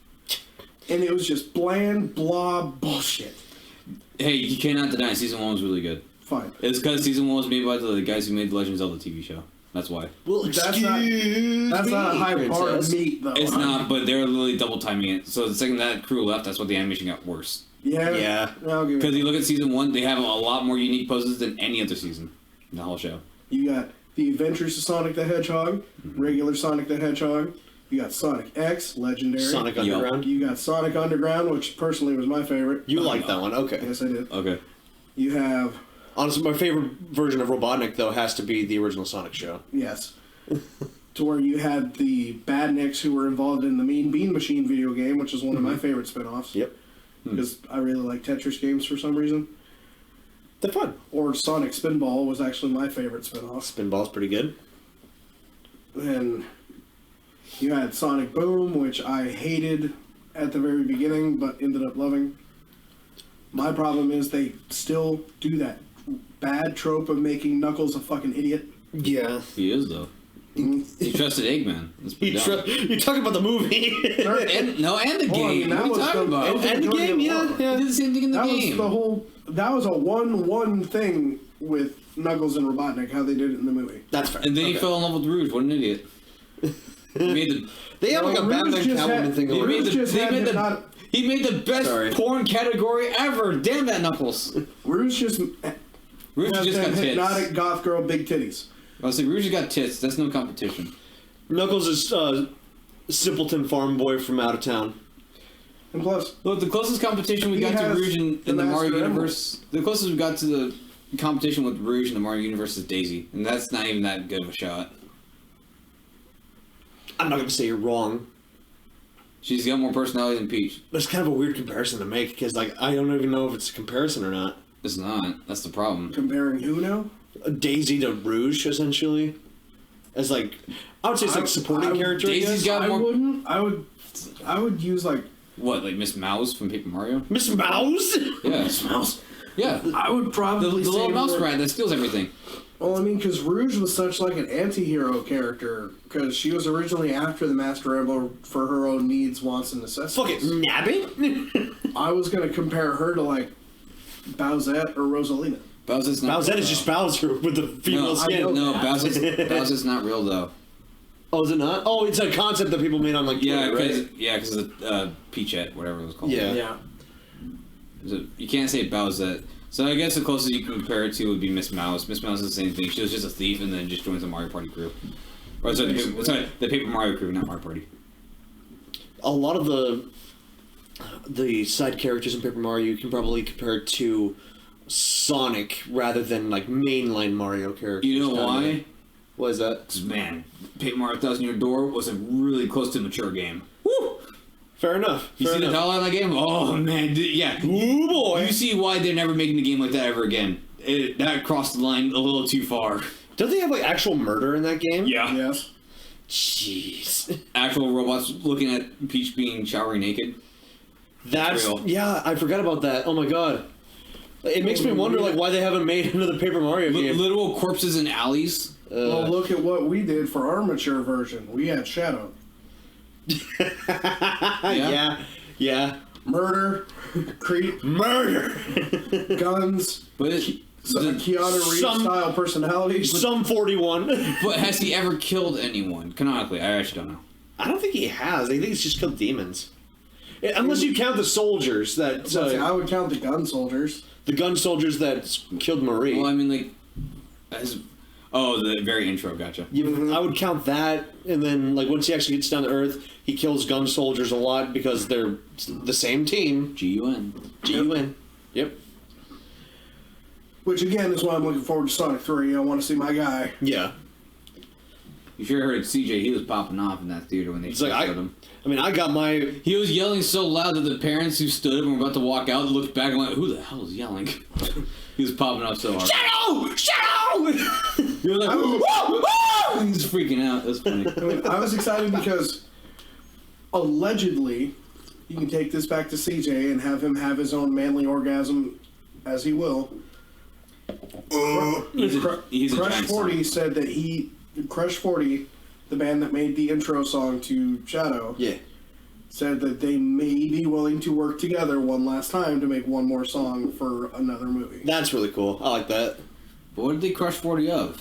S3: And it was just bland, blah bullshit.
S2: Hey, you cannot deny Season 1 was really good.
S3: Fine.
S2: It's because Season 1 was made by the guys who made the Legend of Zelda TV show. That's why.
S1: Well,
S3: That's not a high part of meat, though.
S2: It's not, but they're literally double timing it. So the second that crew left, that's what the animation got worse.
S3: Yeah.
S1: Yeah.
S3: I'll give
S2: Because
S3: it.
S2: you look at Season 1, they have a lot more unique poses than any other season in the whole show.
S3: You got The Adventures of Sonic the Hedgehog, regular Sonic the Hedgehog. You got Sonic X, legendary.
S1: Sonic
S2: Yo.
S1: Underground.
S3: You got Sonic Underground, which personally was my favorite.
S1: You like that one, okay.
S3: Yes, I did.
S2: Okay.
S3: You have,
S1: Honestly, my favorite version of Robotnik, though, has to be the original Sonic show.
S3: yes, to where you had the Badniks who were involved in the Mean Bean Machine video game, which is one of my favorite spin-offs.
S1: Yep.
S3: Because I really like Tetris games for some reason.
S1: They're fun.
S3: Or Sonic Spinball was actually my favorite spin-off.
S1: Spinball's pretty good.
S3: And you had Sonic Boom, which I hated at the very beginning, but ended up loving. My problem is they still do that bad trope of making Knuckles a fucking idiot.
S1: Yeah.
S2: He is, though. He trusted Eggman.
S1: You're talking about the movie.
S2: and the game.
S3: That
S2: what are you talking about?
S1: And the game, yeah.
S2: He did the same thing in the game.
S3: That was a 1-1 thing with Knuckles and Robotnik, how they did it in the movie.
S1: That's fair.
S2: And then he fell in love with Rouge. What an idiot.
S1: They have like a Batman Catwoman thing going on.
S2: He made the best porn category ever. Damn that Knuckles.
S3: Rouge just
S2: got
S3: hypnotic
S2: tits.
S3: goth girl, big titties.
S2: I was like, Rouge has got tits. That's no competition.
S1: Knuckles is simpleton farm boy from out of town.
S3: And plus,
S2: look, the closest competition we got to Rouge in the Mario universe, the closest we got to the competition with Rouge in the Mario universe is Daisy, and that's not even that good of a shot.
S1: I'm not going to say you're wrong.
S2: She's got more personality than Peach.
S1: That's kind of a weird comparison to make, because like I don't even know if it's a comparison or not.
S2: It's not. That's the problem.
S3: Comparing who now?
S1: Daisy to Rouge, essentially. As like, I would say it's like supporting character.
S2: Daisy's got more.
S3: I would use like
S2: what, like Miss Mouse from Paper Mario?
S1: Miss Mouse?
S2: Yeah,
S3: Miss Mouse.
S2: Yeah,
S3: I would probably
S2: the little mouse rat that steals everything.
S3: Well, I mean, because Rouge was such like an anti-hero character, because she was originally after the Master Emblem for her own needs, wants, and necessities.
S1: Fuck it, nabbing?
S3: I was going to compare her to like Bowsette or Rosalina.
S1: Bowsette is just Bowser with the female skin.
S2: Bowser's not real though.
S1: Oh, is it not? Oh, it's a concept that people made on like
S2: Twitter,
S1: right?
S2: because of the Peachette, whatever it was called.
S1: Yeah.
S2: You can't say Bowsette. So I guess the closest you can compare it to would be Miss Mouse. Miss Mouse is the same thing. She was just a thief and then just joins the Mario Party crew. Or sorry, the Paper Mario crew, not Mario Party.
S1: A lot of the side characters in Paper Mario you can probably compare to Sonic rather than like mainline Mario characters.
S2: You know why?
S1: What is that?
S2: 'Cause, man, Paper Mario Thousand Year Door was a really close to mature game. Woo!
S1: Fair enough.
S2: You see the dollar on that game? Oh man, yeah.
S1: Ooh boy.
S2: You see why they're never making a game like that ever again. That crossed the line a little too far.
S1: Don't they have like actual murder in that game?
S2: Yeah.
S3: Yes.
S1: Jeez.
S2: Actual robots looking at Peach being showering naked.
S1: That's
S2: real.
S1: Yeah, I forgot about that. Oh my god. It makes me wonder like why they haven't made another Paper Mario game.
S2: Literal corpses in alleys.
S3: Well, look at what we did for our mature version. We had Shadow.
S1: Yeah.
S3: Murder, creep, guns,
S2: But
S3: Keanu Reeves style personality.
S1: Some 41.
S2: But has he ever killed anyone? Canonically, I actually don't know.
S1: I don't think he has. I think he's just killed demons. Unless you count the soldiers that...
S3: I would count the gun soldiers.
S1: The gun soldiers that killed Marie.
S2: Well, I mean, like... the very intro, gotcha.
S1: I would count that, and then like once he actually gets down to Earth, he kills gun soldiers a lot because they're the same team. G-U-N. Yep.
S3: Which again is why I'm looking forward to Sonic 3. I want to see my guy.
S1: Yeah.
S2: You sure heard CJ? He was popping off in that theater when they showed him.
S1: I mean, I got my... He
S2: was yelling so loud that the parents who stood up and were about to walk out looked back and went, "Who the hell is yelling?" He was popping off so hard.
S1: Shadow!
S2: He was like, woo! He was freaking out. That's funny.
S3: I was excited because allegedly, you can take this back to CJ and have him have his own manly orgasm as he will.
S2: He's a
S3: Crush
S2: giant
S3: 40
S2: son.
S3: said that Crush 40, the band that made the intro song to Shadow, said that they may be willing to work together one last time to make one more song for another movie.
S1: That's really cool. I like that.
S2: But what did they crush 40 of?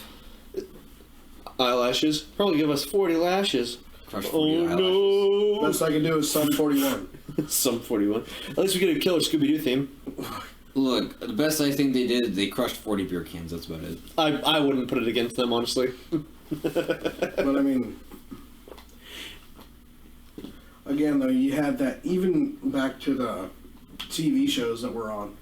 S1: Eyelashes. Probably give us 40 lashes.
S2: Crush 40 eyelashes.
S1: No.
S3: Best I can do is Sum 41.
S1: Sum 41. At least we get a Killer Scooby-Doo theme.
S2: Look, the best I think they did, they crushed 40 beer cans. That's about it.
S1: I wouldn't put it against them, honestly.
S3: But I mean, again though, you had that, even back to the TV shows that were on,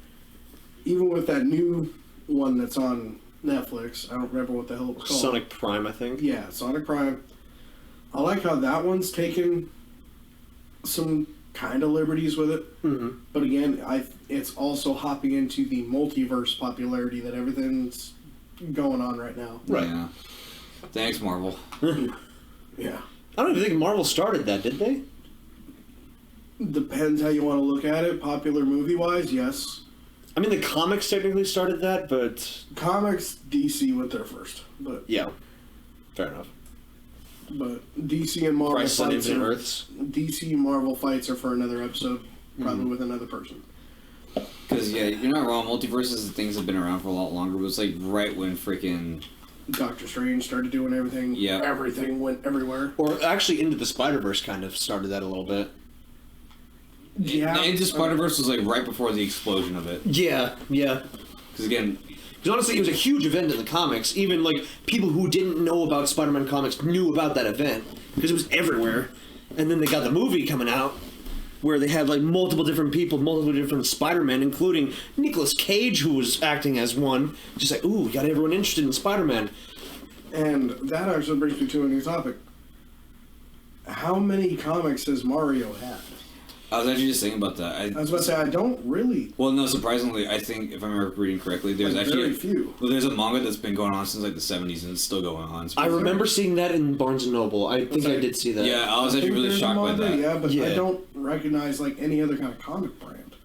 S3: even with that new one that's on Netflix, I don't remember what the hell it was called.
S1: Sonic Prime, I think.
S3: Yeah, Sonic Prime. I like how that one's taken some kind of liberties with it.
S1: Mm-hmm.
S3: But again, it's also hopping into the multiverse popularity that everything's going on right now.
S1: Right.
S2: Yeah. Thanks, Marvel.
S3: Yeah.
S1: I don't even think Marvel started that, did they?
S3: Depends how you want to look at it. Popular movie-wise, yes.
S1: I mean, the comics technically started that, but...
S3: Comics, DC went there first. But
S1: yeah. Fair enough.
S3: But DC and Marvel
S1: Crisis on
S3: fights
S1: Infinite
S3: are,
S1: Earths.
S3: DC and Marvel fights are for another episode, probably with another person.
S2: Because, yeah, you're not wrong. Multiverses and things have been around for a lot longer. It was like right when freaking
S3: Doctor Strange started doing everything.
S2: Yeah.
S3: Everything went everywhere.
S1: Or actually, Into the Spider-Verse kind of started that a little bit.
S3: Yeah.
S2: Into Spider-Verse was like right before the explosion of it.
S1: Yeah, yeah.
S2: Because again,
S1: Because honestly, it was a huge event in the comics. Even like people who didn't know about Spider-Man comics knew about that event because it was everywhere. And then they got the movie coming out where they had like multiple different people, multiple different Spider-Men, including Nicolas Cage, who was acting as one. Just like, ooh, got everyone interested in Spider-Man.
S3: And that actually brings me to a new topic. How many comics has Mario had?
S2: I was actually just thinking about that.
S3: I was about to say, I don't really.
S2: Well, no, surprisingly, I think, if I remember reading correctly, there's actually
S3: very few.
S2: Well, there's a manga that's been going on since like the 70s and it's still going on.
S1: I remember seeing that in Barnes & Noble. I think I did see that.
S2: Yeah, I was actually really
S3: there's a
S2: shocked by
S3: manga,
S2: that.
S3: Yeah, but
S1: Yeah.
S3: I don't recognize like any other kind of comic brand.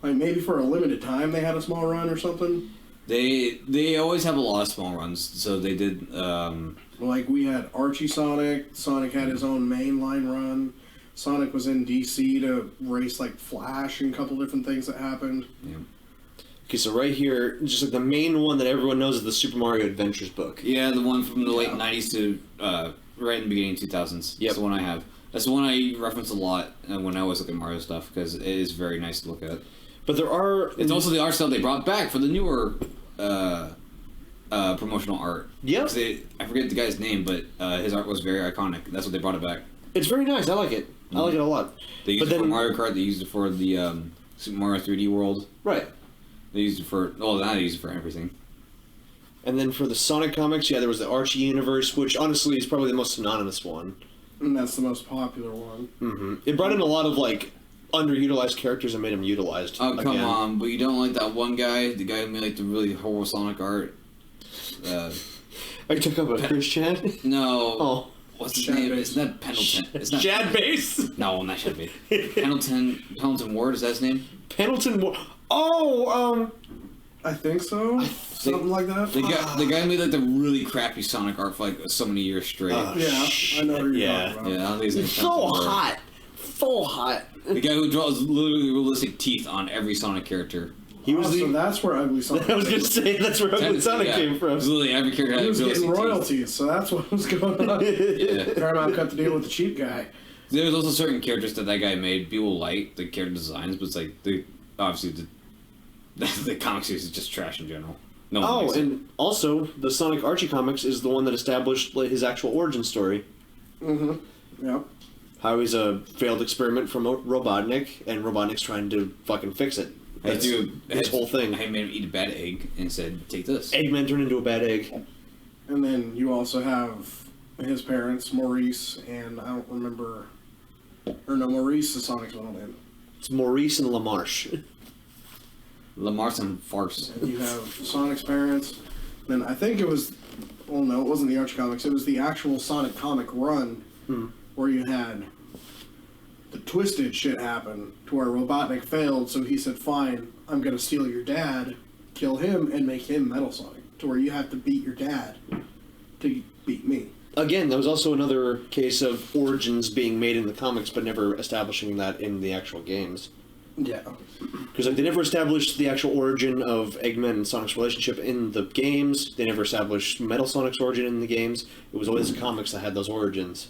S3: Like maybe for a limited time they had a small run or something.
S2: They always have a lot of small runs, so they did.
S3: Like we had Archie Sonic. Sonic had his own mainline run. Sonic was in DC to race like Flash and a couple different things that happened.
S2: Yeah.
S1: Okay, so right here, just like the main one that everyone knows is the Super Mario Adventures book.
S2: Yeah, the one from the late 90s to right in the beginning of 2000s.
S1: Yep.
S2: That's the one I have. That's the one I reference a lot when I was looking at Mario stuff, because it is very nice to look at.
S1: But there are...
S2: It's also the art style they brought back for the newer promotional art.
S1: Yep.
S2: I forget the guy's name, but his art was very iconic. That's what they brought it back.
S1: It's very nice. I like it. I like it a lot.
S2: They used it for Mario Kart. They used it for the Super Mario 3D World.
S1: Right.
S2: They used it for... Well, now they use it for everything.
S1: And then for the Sonic comics, yeah, there was the Archie universe, which honestly is probably the most synonymous one.
S3: And that's the most popular one.
S1: Mm-hmm. It brought in a lot of, like, underutilized characters and made them utilized.
S2: Oh, come
S1: again.
S2: on. But you don't like that one guy? The guy who made, like, the really horrible Sonic art?
S1: Are you talking about Chris Chad?
S2: No.
S1: Oh.
S2: What's his
S3: Shad
S2: name?
S3: Base.
S2: It's not Pendleton. It's not
S1: Chad Base?
S2: No, not Shad Base. Pendleton Ward, is that his name?
S1: Pendleton... Oh,
S3: I think so. Something like that.
S2: The guy made, like, the really crappy Sonic art for, like, so many years straight.
S3: Yeah, I know who you're talking about.
S2: Yeah, I don't think his name's
S1: so
S2: Pendleton Ward.
S1: hot. So hot.
S2: The guy who draws literally realistic teeth on every Sonic character.
S1: He was
S3: So
S1: the...
S3: that's where Ugly Sonic
S1: I was going to say, that's where Ugly Sonic came from.
S2: Literally every character had
S3: He was
S2: realistic
S3: getting
S2: teeth.
S3: royalties, so that's what was going on.
S2: Yeah.
S3: Paramount cut the deal with the cheap guy.
S2: There was also certain characters that guy made. People like the character designs, but it's like obviously the comic series is just trash in general. No one likes it.
S1: And also, the Sonic Archie comics is the one that established like, his actual origin story.
S3: Mm-hmm. Yep.
S1: How he's a failed experiment from Robotnik, and Robotnik's trying to fucking fix it. That's his whole thing.
S2: I made him eat a bad egg and said, "Take this."
S1: Eggman turned into a bad egg.
S3: And then you also have his parents, Maurice, and I don't remember... Or no, Maurice is Sonic's middle name.
S1: It's Maurice and LaMarche.
S2: Lamar's and farce.
S3: And you have Sonic's parents. Then I think it was... Well, no, it wasn't the Archie comics. It was the actual Sonic comic run where you had the twisted shit happen to where Robotnik failed, so he said, fine, I'm going to steal your dad, kill him, and make him Metal Sonic. To where you have to beat your dad to beat me.
S1: Again, that was also another case of origins being made in the comics, but never establishing that in the actual games.
S3: Yeah.
S1: Because like, they never established the actual origin of Eggman and Sonic's relationship in the games. They never established Metal Sonic's origin in the games. It was always the comics that had those origins.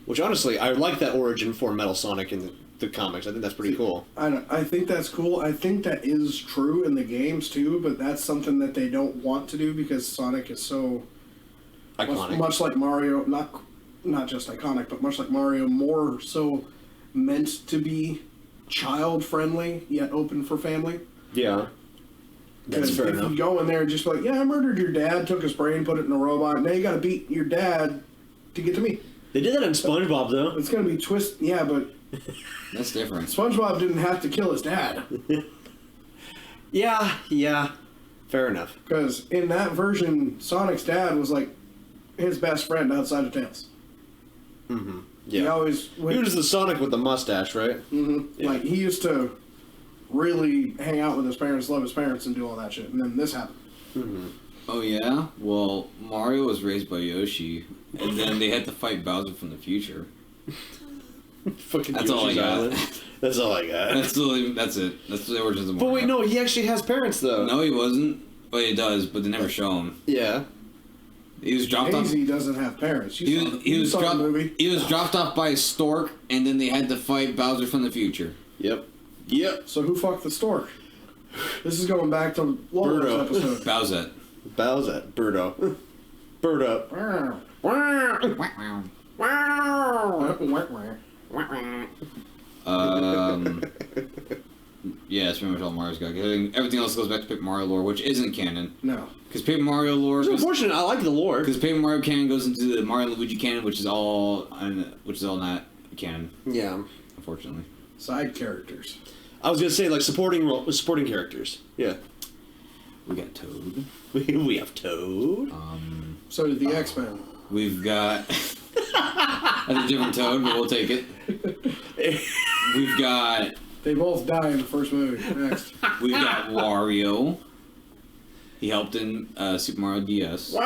S1: Which, honestly, I like that origin for Metal Sonic in the comics. I think that's pretty cool.
S3: I think that's cool. I think that is true in the games, too, but that's something that they don't want to do because Sonic is so...
S1: Iconic.
S3: Much like Mario, not just iconic, but much like Mario, more so meant to be child-friendly, yet open for family.
S1: Yeah. That's
S3: Because
S1: fair
S3: if
S1: enough.
S3: you go in there and just be like, yeah, I murdered your dad, took his brain, put it in a robot, now you gotta beat your dad to get to me.
S1: They did that in SpongeBob, though.
S3: It's gonna be yeah, but
S2: That's different.
S3: SpongeBob didn't have to kill his dad.
S1: Yeah. Fair enough.
S3: Because in that version, Sonic's dad was like his best friend outside of Tails.
S1: Mm-hmm.
S3: He
S1: Yeah.
S3: always
S1: He
S3: went,
S1: was the Sonic with the mustache, right? Yeah.
S3: like he used to really hang out with his parents, love his parents, and do all that shit. And then this happened.
S2: Oh yeah? Well, Mario was raised by Yoshi, and then they had to fight Bowser from the future.
S1: Fucking
S2: That's all I
S1: Yoshi's
S2: got.
S1: Island. That's all I got.
S2: That's it. That's the origins of Mario.
S1: But wait, no, he actually has parents though.
S2: No, he wasn't. But he does, but they never show him.
S1: Yeah.
S2: He was dropped off.
S3: Daisy doesn't have parents.
S2: He was
S3: the
S2: dropped.
S3: movie.
S2: He was dropped off by a stork, and then they had to fight Bowser from the future.
S1: Yep. Yep.
S3: So who fucked the stork? This is going back to Laura's
S1: Birdo.
S3: episode.
S2: Bowser.
S1: Bowser. Birdo. Birdo.
S2: Yeah, that's pretty much all Mario's got. Everything else goes back to Paper Mario lore, which isn't canon.
S3: No.
S2: Because Paper Mario lore.
S1: It's unfortunate. I like the lore.
S2: Because Paper Mario canon goes into the Mario and Luigi canon, which is all not canon.
S1: Yeah.
S2: Unfortunately.
S3: Side characters.
S1: I was gonna say like supporting characters. Yeah.
S2: We got Toad.
S1: We have Toad.
S3: So did the X-Men.
S2: We've got. That's a different Toad, but we'll take it. We've got.
S3: They both die in the first movie. Next.
S2: We've got Wario. He helped in Super Mario DS.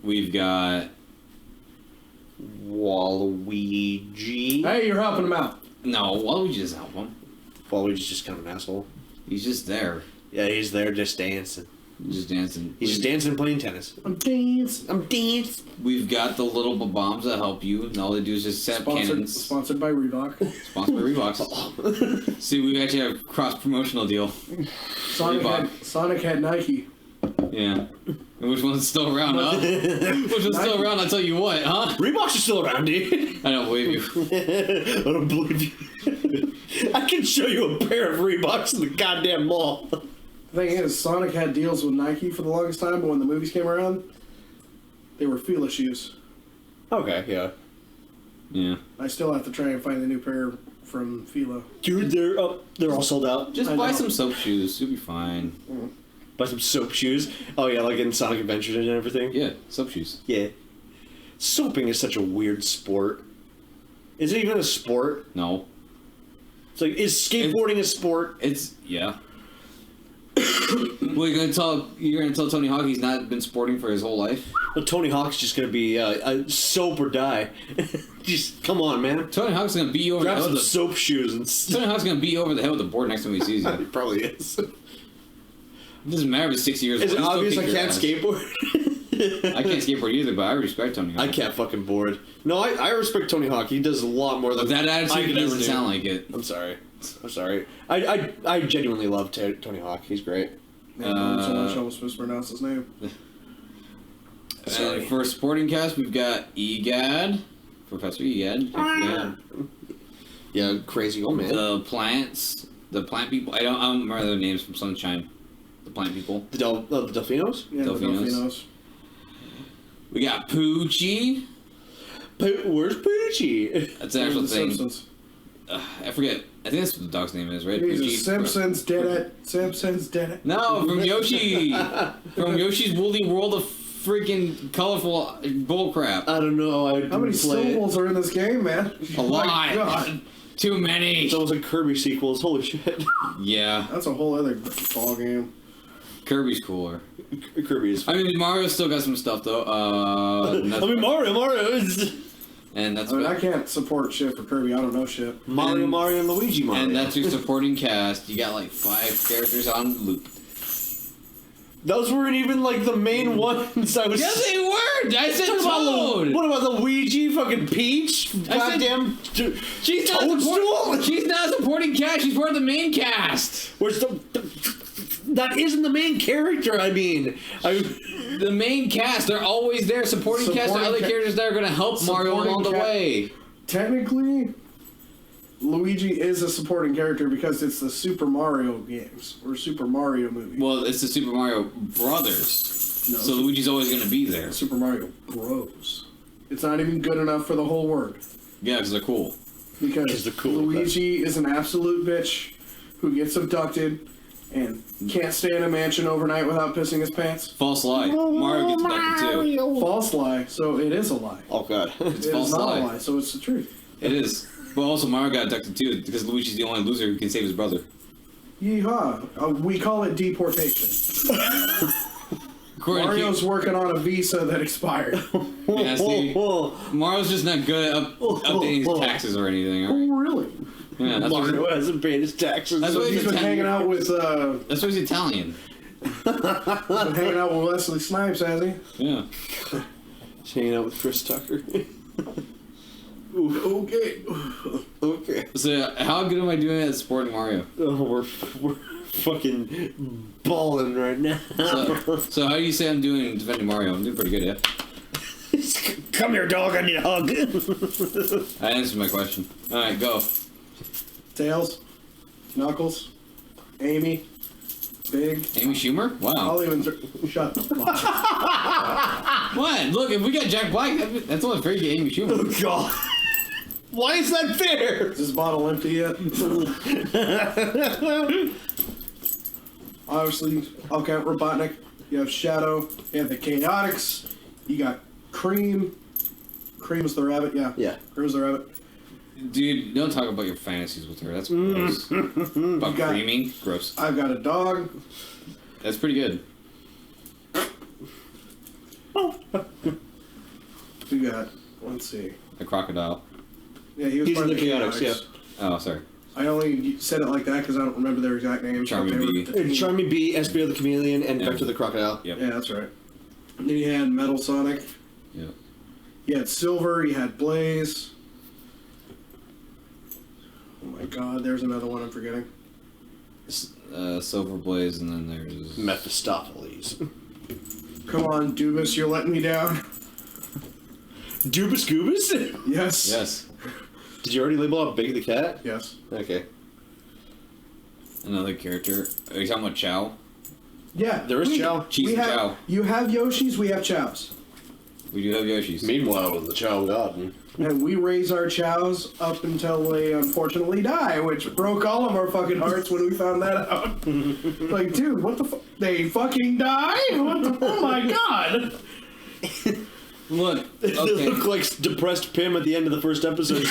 S2: We've got
S1: Waluigi.
S3: Hey, you're helping him out.
S2: no. Why don't we just help him?
S1: Waluigi's just kind of an asshole.
S2: He's just there,
S1: Yeah, he's there just dancing.
S2: just dancing.
S1: He's just dancing and playing tennis.
S3: I'm dancing.
S1: I'm dancing.
S2: We've got the little bombs that help you, and all they do is just set up cannons.
S3: Sponsored by Reebok.
S2: Sponsored by Reeboks. See, we actually have a cross-promotional deal.
S3: Sonic had Nike.
S2: Yeah. And which one's still around, huh? Which one's still around, I'll tell you what, huh?
S1: Reeboks are still around, dude.
S2: I don't believe you.
S1: I don't believe you. I can show you a pair of Reeboks in the goddamn mall.
S3: The thing is, Sonic had deals with Nike for the longest time, but when the movies came around, they were Fila shoes.
S1: Okay, yeah.
S2: Yeah.
S3: I still have to try and find a new pair from Fila.
S1: Dude, they're all sold out.
S2: Just
S3: I
S2: buy
S3: know.
S2: some soap shoes, you'll be fine.
S1: Buy some soap shoes. Oh yeah, like in Sonic Adventures and everything.
S2: Yeah, soap shoes.
S1: Yeah. Soaping is such a weird sport. Is it even a sport?
S2: No.
S1: It's like, is skateboarding a sport?
S2: It's, yeah. Well, you're gonna tell Tony Hawk he's not been sporting for his whole life?
S1: Well, Tony Hawk's just gonna be soap or die. Just come on, man.
S2: Tony Hawk's gonna beat you over
S1: Grab
S2: the head
S1: some
S2: with
S1: soap shoes and
S2: Tony Hawk's gonna beat you over the head with the board next time he sees you.
S1: He probably is.
S2: It doesn't matter if it's 60 years
S1: Is
S2: old.
S1: it
S2: he'll still
S1: obvious I
S2: kick your
S1: can't
S2: ass.
S1: skateboard?
S2: I can't skateboard either, but I respect Tony Hawk.
S1: I can't fucking board. No, I respect Tony Hawk. He does a lot more than
S2: With that
S1: I
S2: attitude,
S1: could
S2: it
S1: ever
S2: doesn't
S1: do.
S2: sound like it.
S1: I'm sorry. I genuinely love Tony Hawk. He's great.
S3: Man, so much I almost mispronounced his name.
S1: Sorry.
S2: And for supporting cast, we've got Egad, Professor Egad.
S1: Yeah, crazy old man.
S2: The plant people. I don't remember their names from Sunshine. The plant people.
S1: The Delfinos?
S3: Yeah, the
S2: Delfinos.
S3: Delfinos.
S2: We got Poochie.
S1: Where's Poochie?
S2: That's an actual
S3: The
S2: thing.
S3: Simpsons.
S2: I forget. I think that's what the dog's name is, right?
S3: He's a
S2: Poochie.
S3: Simpsons did it. Simpsons did it.
S2: No, from Yoshi. From Yoshi's Woolly World of freaking colorful bullcrap.
S1: I don't know.
S3: How many syllables are in this game, man?
S2: A lot.
S3: My God.
S2: Too many.
S1: It's almost like Kirby sequels. Holy shit.
S2: Yeah,
S3: That's a whole other ball game.
S2: Kirby's cooler.
S1: Kirby is.
S2: I mean, Mario's still got some stuff though.
S1: Mario is.
S2: And that's
S3: I mean,
S2: about-
S3: I can't support shit for Kirby. I don't know shit.
S1: Mario, and Luigi Mario.
S2: And that's your supporting cast. You got like 5 characters on loop.
S1: Those weren't even like the main ones. I was.
S2: Yes, they were. I said Toad.
S1: What about Luigi? Fucking Peach?
S2: I said-
S1: Goddamn.
S2: She's not
S1: Toadstool?
S2: She's not a supporting cast. She's part of the main cast.
S1: Where's that isn't the main character. I mean,
S2: The main cast. They're always there. Supporting cast are
S3: Supporting
S2: other
S3: ca-
S2: characters that are going to help Mario
S3: Supporting
S2: along the
S3: ca-
S2: way.
S3: Technically, Luigi is a supporting character because it's the Super Mario games or Super Mario movie.
S2: Well, it's the Super Mario Brothers.
S3: No.
S2: So Luigi's always going to be there.
S3: Super Mario Bros. It's not even good enough for the whole word.
S2: Yeah, because they're cool.
S3: Because
S1: they're cool,
S3: Luigi is an absolute bitch who gets abducted and can't stay in a mansion overnight without pissing his pants.
S2: False lie. Mario gets abducted too.
S3: False lie, so it is a lie.
S1: oh god.
S2: It's
S3: It
S2: false
S3: is not
S2: lie.
S3: a lie, so it's the truth.
S2: It is. But also Mario got abducted too because Luigi's the only loser who can save his brother.
S3: Yeehaw. We call it deportation. Mario's working on a visa that expired.
S2: Yeah, see, Mario's just not good at updating his taxes or anything. Right?
S3: Oh, really?
S2: Yeah, that's
S1: Mario hasn't paid his taxes.
S2: That's why
S3: He's been hanging out with.
S2: That's why he's Italian.
S3: Been hanging out with Wesley Snipes, has he?
S2: Yeah.
S1: He's hanging out with Chris Tucker.
S3: Okay.
S1: Okay.
S2: So, how good am I doing at supporting Mario?
S1: Oh, we're fucking balling right now.
S2: So how do you say I'm doing defending Mario? I'm doing pretty good, yeah.
S1: Come here, dog. I need a hug.
S2: I answered my question. All right, go.
S3: Tails, Knuckles, Amy, Big.
S2: Amy Schumer? Wow.
S3: I'll even shut the fuck up.
S2: What? Look, if we got Jack Black, that's only fair to get Amy Schumer.
S1: Oh God. Why is that fair?
S3: Is this bottle empty yet? Obviously, I'll count Robotnik. You have Shadow. You have the Chaotix. You got Cream. Cream's the rabbit, yeah.
S1: Yeah.
S3: Cream's the rabbit.
S2: Dude, don't talk about your fantasies with her. That's gross. About creaming? Gross.
S3: I've got a dog.
S2: That's pretty good.
S3: We got, let's see.
S2: A crocodile.
S3: Yeah, he was
S1: He's
S3: part
S1: in
S3: of
S1: the
S3: the
S1: Chaotix,
S3: Chaotix.
S2: Oh, sorry.
S3: I only said it like that because I don't remember their exact names.
S2: Charming Bee.
S1: Charming Bee, Espio the Chameleon, and Vector the Crocodile.
S2: Yep.
S3: Yeah, that's right. And then you had Metal Sonic.
S2: Yep.
S3: You had Silver. You had Blaze. Oh my God, there's another one I'm forgetting.
S2: Silver Blaze, and then there's...
S1: Mephistopheles.
S3: Come on, Dubus, you're letting me down.
S1: Dubus Goobus?
S3: Yes.
S2: Yes.
S1: Did you already label out Big the Cat?
S3: Yes.
S1: Okay.
S2: Another character. Are you talking about Chow?
S3: Yeah.
S1: There is Chow.
S2: Cheese
S3: We
S2: and
S3: have,
S2: Chow.
S3: You have Yoshis, we have Chows.
S2: We do have Yoshis.
S1: Meanwhile, in the Chow Garden.
S3: And we raise our Chows up until they unfortunately die, which broke all of our fucking hearts when we found that out. Like, dude, what the fuck? They fucking die? What the? Oh my God!
S2: Look,
S1: They
S2: okay.
S1: look like depressed Pim at the end of the first episode.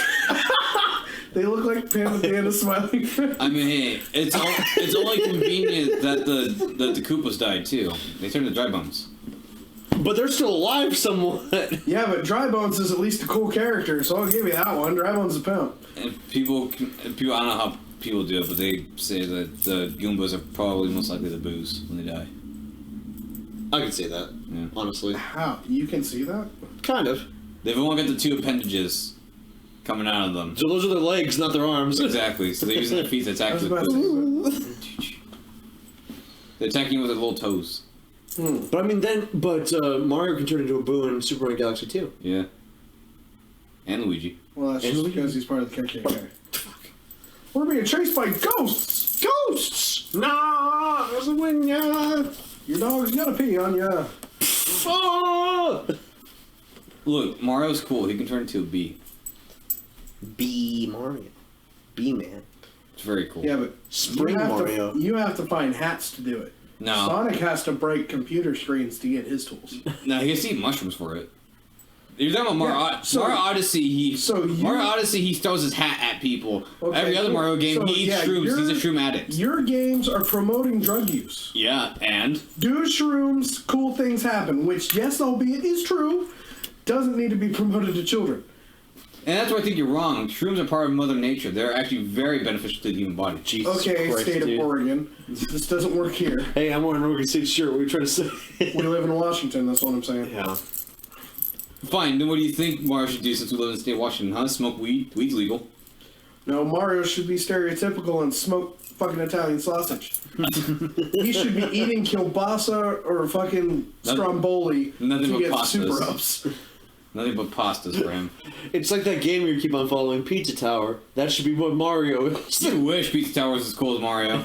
S3: They look like Pam at the end of Smiling.
S2: I mean, hey, it's only convenient that the Koopas died too. They turned to dry bones.
S1: But they're still alive somewhat.
S3: Yeah, but Dry Bones is at least a cool character, so I'll give you that one. Dry Bones is a pimp.
S2: And people, I don't know how people do it, but they say that the Goombas are probably most likely to booze when they die.
S1: I can say that,
S2: Yeah.
S1: honestly.
S3: How? You can see that?
S1: Kind of.
S2: They've only got the two appendages coming out of them.
S1: So those are their legs, not their arms.
S2: Exactly. So they're using their feet to
S3: I
S2: attack
S3: was
S2: the
S3: about to
S2: Koopas.
S3: say,
S2: They're attacking you with their little toes.
S1: But I mean, Mario can turn into a Boo in Super Mario Galaxy 2.
S2: Yeah. And Luigi.
S3: well, that's just because he's part of the KKK. We're being chased by ghosts!
S1: Ghosts! Nah, there's a winner.
S3: Your dog's gonna pee on ya.
S1: Oh!
S2: Look, Mario's cool. He can turn into a bee.
S1: Bee Mario. Bee Man.
S2: It's very cool.
S3: Yeah, but
S1: Spring
S3: you have
S1: Mario.
S3: you have to find hats to do it.
S2: No.
S3: Sonic has to break computer screens to get his tools.
S2: No, he has to eat mushrooms for it. You're talking about Mario,
S3: Yeah, so-
S2: Mario Odyssey. Mario
S3: you-
S2: Odyssey. He throws his hat at people.
S3: Okay,
S2: Every other
S3: cool.
S2: Mario game,
S3: So,
S2: he eats
S3: yeah,
S2: shrooms. He's a shroom addict.
S3: Your games are promoting drug use.
S2: Yeah, and
S3: Do shrooms, cool things happen, which, yes, albeit is true, doesn't need to be promoted to children.
S2: that's where I think you're wrong. Shrooms are part of Mother Nature. They're actually very beneficial to the human body.
S1: Jesus
S3: Okay,
S1: Christ,
S3: state
S1: dude.
S3: of Oregon. This doesn't work here.
S1: Hey, I'm wearing an Oregon State shirt. What are you trying to say?
S3: We live in Washington, that's what I'm saying.
S1: Yeah.
S2: Fine. Then what do you think Mario should do since we live in the state of Washington? Huh? Smoke weed. Weed's legal.
S3: No, Mario should be stereotypical and smoke fucking Italian sausage. He should be eating kielbasa or fucking stromboli
S2: Nothing
S3: to
S2: but
S3: get
S2: pastas.
S3: super ups.
S2: Nothing but pastas for him.
S1: It's like that game where you keep on following Pizza Tower. That should be what Mario is.
S2: You wish Pizza Tower was as cool as Mario.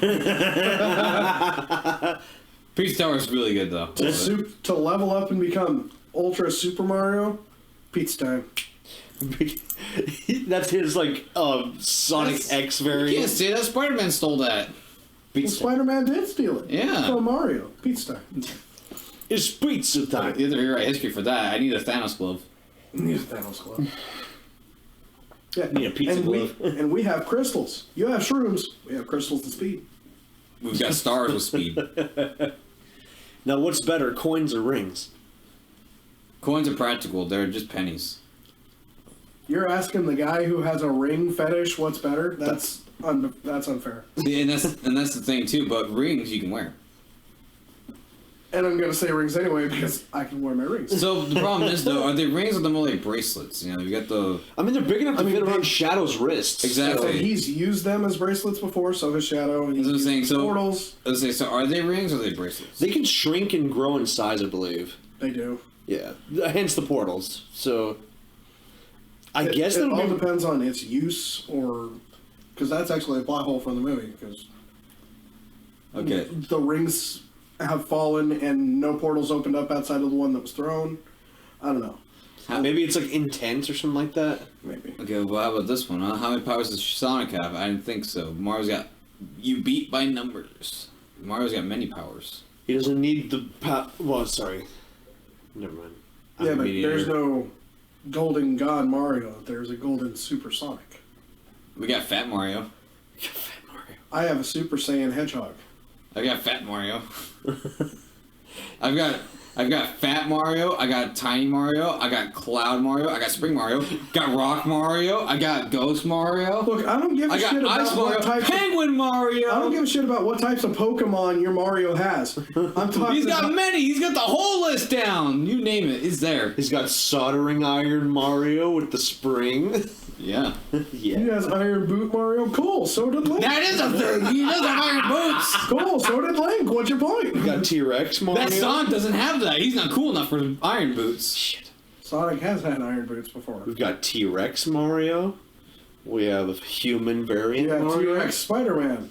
S2: Pizza Tower is really good though.
S3: To level up and become Ultra Super Mario, pizza time.
S1: That's his, like, Sonic X
S2: You
S1: variant.
S2: can't say that. Spider-Man stole that.
S3: Well, Spider-Man did steal it.
S2: Yeah.
S3: From Mario. Pizza time.
S1: It's pizza time.
S2: You have to rewrite history for that. I need a Thanos glove.
S3: Need a Thanos glove. Yeah,
S1: Need a pizza
S3: and
S1: glove.
S3: and we have crystals. You have shrooms. We have crystals and speed.
S2: we've got stars with speed.
S1: Now, what's better, coins or rings?
S2: Coins are practical. They're just pennies.
S3: You're asking the guy who has a ring fetish what's better? That's unfair.
S2: See, and that's the thing too. But rings you can wear.
S3: And I'm gonna say rings anyway because I can wear my rings.
S2: So the problem is though, are they rings or the more like bracelets? You know, you got the.
S1: I mean, they're big enough to fit around Shadow's wrists.
S2: Exactly.
S3: So he's used them as bracelets before, so has Shadow.
S2: That's what I'm saying. So
S3: portals.
S2: I was saying, so are they rings or are they bracelets?
S1: They can shrink and grow in size, I believe.
S3: They do.
S1: Yeah, hence the portals. So, I guess
S3: it
S1: that'll
S3: all
S1: be...
S3: depends on its use, or because that's actually a plot hole from the movie. Because
S2: Okay.
S3: the rings have fallen and no portals opened up outside of the one that was thrown. I don't know.
S1: Maybe it's like intense or something like that.
S3: Maybe.
S2: Okay, well, how about this one? Huh? How many powers does Sonic have? I didn't think so. Mario's got. You beat by numbers. Mario's got many powers.
S1: He doesn't need the... Well, sorry. Never mind.
S3: Yeah, but
S2: mediator.
S3: there's no golden god Mario. There's a golden Super Sonic.
S2: We got Fat Mario.
S1: Fat Mario.
S3: I have a Super Saiyan Hedgehog.
S2: I got Fat Mario. I've got Fat Mario. I got Tiny Mario. I got Cloud Mario. I got Spring Mario. Got Rock Mario. I got Ghost Mario.
S3: Look, I don't give a
S2: I got
S3: shit
S2: Ice
S3: about
S2: Mario.
S3: what types.
S2: Penguin Mario.
S3: I don't give a shit about what types of Pokemon your Mario has. I'm talking.
S2: He's got many. He's got the whole list down. You name it. It's there.
S1: He's got soldering iron Mario with the spring.
S2: Yeah.
S3: He
S1: Yeah.
S3: has Iron Boot Mario. Cool. So did Link.
S2: That is a thing. He does have iron boots.
S3: Cool. So did Link. What's your point?
S1: We got T-Rex Mario.
S2: That Sonic doesn't have that. He's not cool enough for iron boots.
S1: Shit.
S3: Sonic has had Iron Boots before.
S1: We've got T-Rex Mario. We have a human variant
S3: You have
S1: Mario.
S3: T-Rex Spider-Man.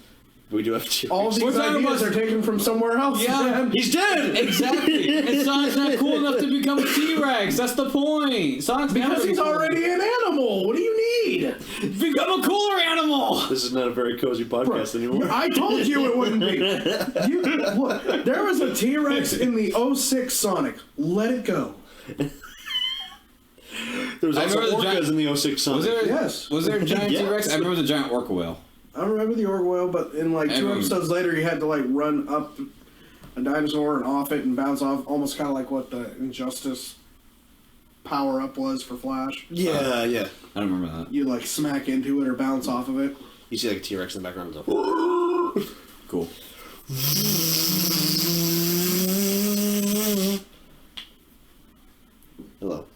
S1: We do have T-Rex.
S3: All these
S2: We're talking
S3: ideas
S2: about-
S3: are taken from somewhere else.
S2: Yeah.
S3: man.
S1: He's dead!
S2: Exactly. And Sonic's not cool enough to become a T-Rex. That's the point. Sonic's
S3: Because
S2: never
S3: he's
S2: cool.
S3: already an animal. What do you need?
S2: Become a cooler animal.
S1: This is not a very cozy podcast anymore.
S3: I told you it wouldn't be. Look, there was a T-Rex in the 06 Sonic. Let it go.
S1: There was
S2: I
S1: also
S2: remember the
S1: orcas
S2: giant-
S1: in the 06 Sonic.
S2: Was there?
S3: Yes.
S2: Was there a giant
S1: Yes.
S2: T-Rex? I remember the giant orca whale.
S3: I don't remember the Orwell, but in like 2
S2: Everyone-
S3: episodes later, you had to like run up a dinosaur and off it and bounce off, almost kind of like what the Injustice power-up was for Flash.
S1: Yeah, yeah.
S2: I don't remember that.
S3: You like smack into it or bounce off of it.
S1: You see like a T-Rex in the background. It's like,
S2: Cool.
S1: hello.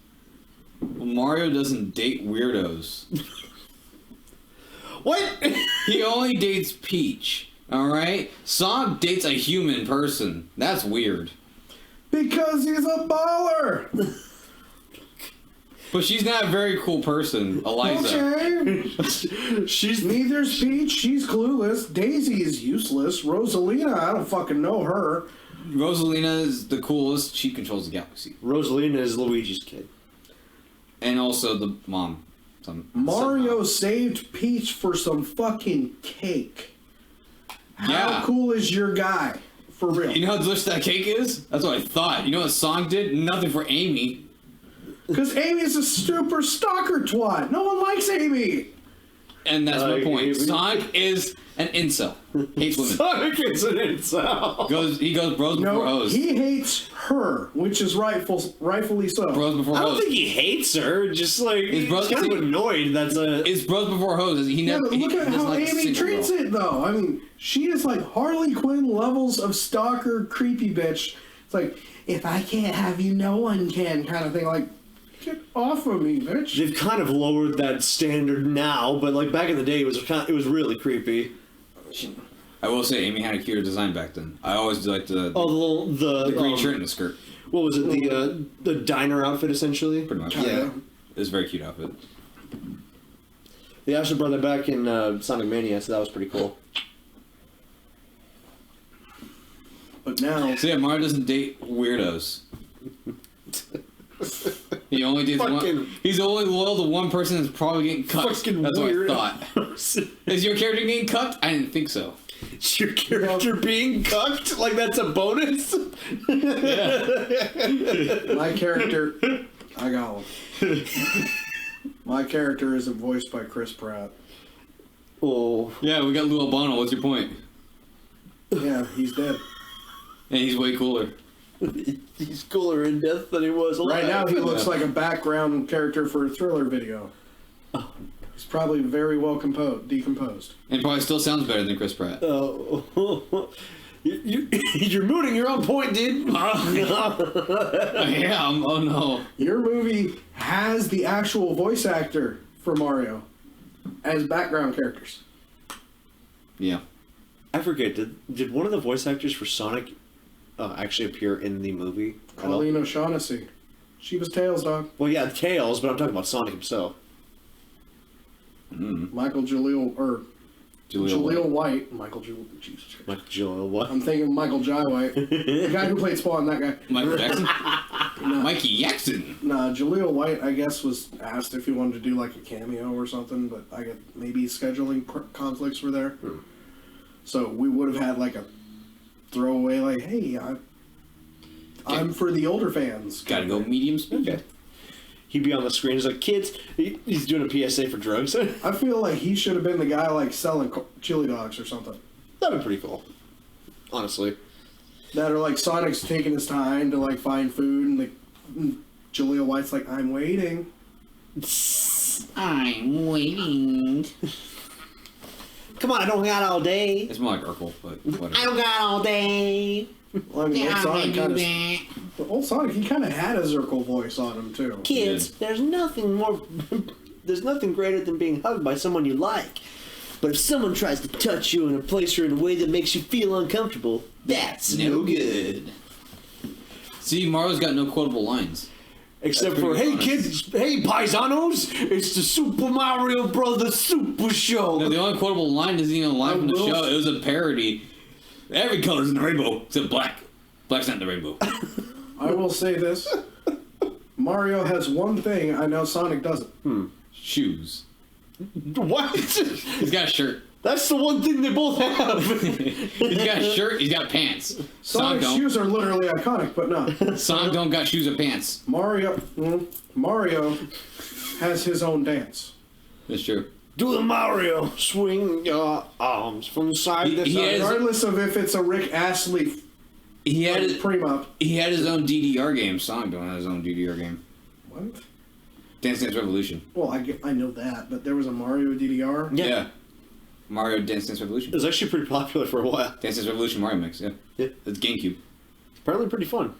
S2: Well, Mario doesn't date weirdos.
S1: What?
S2: He only dates Peach. Alright? Sonic dates a human person. That's weird.
S3: Because he's a baller.
S2: But she's not a very cool person, Eliza.
S3: Okay.
S1: She's
S3: Neither's Peach. She's clueless. Daisy is useless. Rosalina, I don't fucking know her.
S2: Rosalina is the coolest. She controls the galaxy.
S1: Rosalina is Luigi's kid.
S2: And also the mom.
S3: Mario saved Peach for some fucking cake. How
S2: Yeah.
S3: cool is your guy? For real.
S2: You know how delicious that cake is? That's what I thought. You know what Sonic did? Nothing for Amy.
S3: Because Amy's a super stalker twat. No one likes Amy.
S2: And that's my point.
S1: Amy.
S2: Sonic is an incel. Hates women.
S1: Sonic is an incel.
S2: He goes bros before
S3: No,
S2: hoes.
S3: he hates her, which is rightfully so.
S2: Bros before
S1: I don't
S2: hoes.
S1: think he hates her. Just like he's
S2: brother-
S1: kind of annoyed. That's a.
S2: It's bros before hoes. He
S3: Yeah,
S2: never.
S3: but look
S2: he
S3: at
S2: doesn't
S3: how
S2: like a
S3: Amy
S2: single
S3: treats
S2: girl.
S3: it, though. I mean, she is like Harley Quinn levels of stalker, creepy bitch. It's like, if I can't have you, no one can, kind of thing. Like, get off of me, bitch.
S1: They've kind of lowered that standard now, but like back in the day, it was really creepy.
S2: I will say, Amy had a cuter design back then. I always liked the
S1: Oh, the
S2: green shirt and the skirt.
S1: What was it? The diner outfit, essentially.
S2: Pretty much.
S1: Yeah.
S2: It was a very cute outfit.
S1: They actually brought that back in Sonic Mania, so that was pretty cool.
S3: But now,
S2: So yeah, Mario doesn't date weirdos. He only dates
S1: Fucking-
S2: one. He's only loyal to one person that's probably getting cut.
S1: Fucking
S2: That's
S1: weird.
S2: what I thought. Is your character getting cut? I didn't think so.
S1: Is your character being cucked? Like that's a bonus?
S3: my character, I got one. My character isn't voiced by Chris Pratt.
S1: Oh.
S2: Yeah, we got Lou Albano. What's your point?
S3: Yeah, he's dead.
S2: And he's way cooler.
S1: He's cooler in death than he was alive.
S3: Right now, he looks like a background character for a Thriller video. He's probably very well decomposed.
S2: And probably still sounds better than Chris Pratt.
S1: You're mooting your own point, dude.
S2: Yeah, oh no.
S3: Your movie has the actual voice actor for Mario as background characters.
S2: Yeah.
S1: I forget, did one of the voice actors for Sonic actually appear in the movie?
S3: Colleen O'Shaughnessy. She was Tails, dog.
S1: Well, yeah, Tails, but I'm talking about Sonic himself.
S3: Michael Jaleel White. Michael Jaleel. Jesus Christ.
S1: Michael Jaleel what?
S3: I'm thinking Michael Jai White. The guy who played Spawn, that guy.
S2: Michael Jackson? Mikey Jackson.
S3: Nah, Jaleel White, I guess, was asked if he wanted to do like a cameo or something, but I get maybe scheduling conflicts were there. So we would have had like a throwaway, like, hey, I'm for the older fans.
S2: Gotta go medium speed.
S1: Okay. He'd be on the screen. He's like, kids, he's doing a PSA for drugs.
S3: I feel like he should have been the guy like selling chili dogs or something.
S1: That'd be pretty cool. Honestly.
S3: That are like Sonic's taking his time to like find food, and like Jaleel White's like, I'm waiting.
S2: I'm waiting.
S1: Come on, I don't got all day.
S2: It's more like Urkel, but whatever.
S1: I don't got all day.
S3: Well, I mean, old Sonic, he kind of had a Zirkle voice on him too.
S1: Kids, there's nothing greater than being hugged by someone you like. But if someone tries to touch you and place you in a way that makes you feel uncomfortable, that's no good.
S2: See, Mario's got no quotable lines.
S1: Except for, hey
S2: honest.
S1: kids, hey paisanos, it's the Super Mario Brothers Super Show.
S2: No, the only quotable line isn't even a line from the show. It was a parody. Every color's in the rainbow except black. Black's not in the rainbow.
S3: I will say this. Mario has one thing I know Sonic doesn't.
S2: Shoes.
S1: What?
S2: He's got a shirt.
S1: That's the one thing they both have.
S2: He's got a shirt, he's got pants. Sonic
S3: Sonic's
S2: don't.
S3: shoes are literally iconic, but no.
S2: Sonic don't got shoes or pants.
S3: Mario has his own dance.
S2: That's true.
S1: Do the Mario. Swing your arms from side to side.
S3: Regardless of if it's a Rick Astley
S2: He had his,
S3: pre-up.
S2: he had his own DDR game. Sonic don't have his own DDR game.
S3: What?
S2: Dance Dance Revolution.
S3: Well, I know that, but there was a Mario DDR.
S2: Yeah. Mario Dance Dance Revolution.
S1: It was actually pretty popular for a while.
S2: Dance Dance Revolution Mario Mix, yeah.
S1: Yeah.
S2: It's GameCube.
S1: Apparently pretty fun.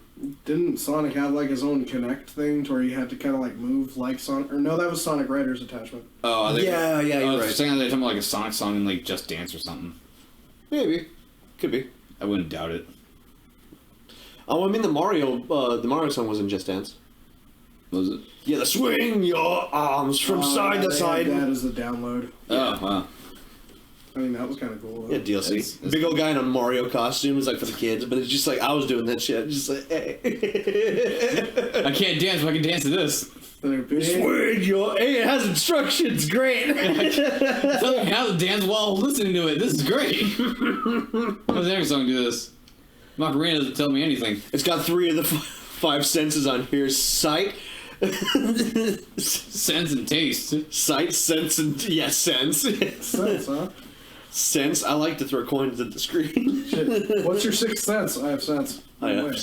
S3: Didn't Sonic have like his own Kinect thing to where you had to kind of like move like Sonic? Or no, that was Sonic Riders attachment.
S2: Oh, I think,
S1: Yeah, you're
S2: I was
S1: right.
S2: saying they're talking about like a Sonic song and like Just Dance or something.
S1: Maybe. Could be.
S2: I wouldn't doubt it.
S1: Oh, I mean the Mario song wasn't Just Dance.
S2: Was it?
S1: Yeah, the swing your arms from side to side.
S3: That is the download.
S2: Oh, wow.
S3: I mean, that was kind of cool. Though.
S1: Yeah, DLC.
S2: It's
S1: Big old guy in a Mario costume is like for the kids, but it's just like I was doing that shit. Just like, hey.
S2: I can't dance, but I can dance to this.
S3: They're big.
S1: Swing your. Hey, it has instructions. Great.
S2: Tell me how to dance while listening to it. This is great. How does every song do this? Macarena doesn't tell me anything.
S1: It's got 3 of the 5 senses on here: sight,
S2: Sense and taste.
S1: sight, sense, and sense.
S3: Sense, huh?
S1: Sense. I like to throw coins at the screen.
S3: Shit. What's your sixth sense? I have sense.
S1: I
S3: No
S1: have.
S3: way.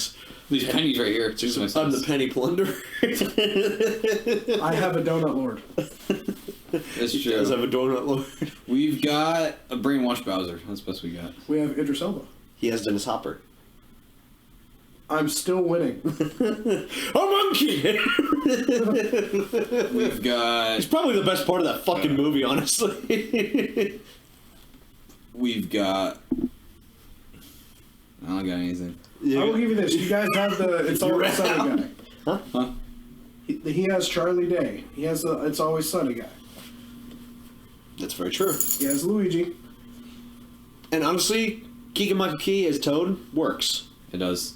S2: These pennies right here. These are my
S1: I'm the
S2: sense.
S1: penny plunderer.
S3: I have a donut lord.
S2: That's
S1: He does
S2: true.
S1: have a donut lord.
S2: We've got a brainwashed Bowser. That's the best we got.
S3: We have Idris Elba.
S1: He has Dennis Hopper.
S3: I'm still winning.
S1: A monkey.
S2: We've got.
S1: It's probably the best part of that fucking movie, honestly.
S2: We've got. I don't got anything.
S3: I will give you this. You guys have the It's Always Sunny guy.
S2: Huh?
S3: He has Charlie Day. He has the It's Always Sunny guy.
S1: That's very true.
S3: He has Luigi.
S1: And honestly, Keegan-Michael Key as Toad works.
S2: It does.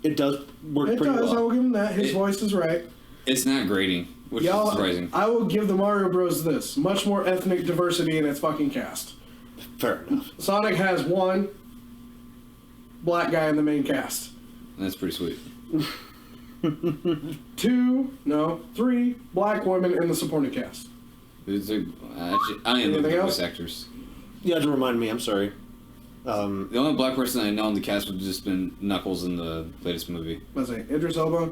S1: It does work
S3: It
S1: pretty
S3: does. I
S1: well.
S3: will give him that. His voice is right.
S2: It's not grating, which
S3: Y'all,
S2: is surprising.
S3: I will give the Mario Bros. This. Much more ethnic diversity in its fucking cast.
S1: Fair enough.
S3: Sonic has one black guy in the main cast.
S2: That's pretty sweet.
S3: 3 black women in the supporting cast.
S2: Actually, I don't even look
S3: Anything
S2: at
S3: else?
S2: voice actors.
S1: You have to remind me. I'm sorry.
S2: The only black person I know in the cast would have just been Knuckles in the latest movie.
S3: Let's say Idris Elba,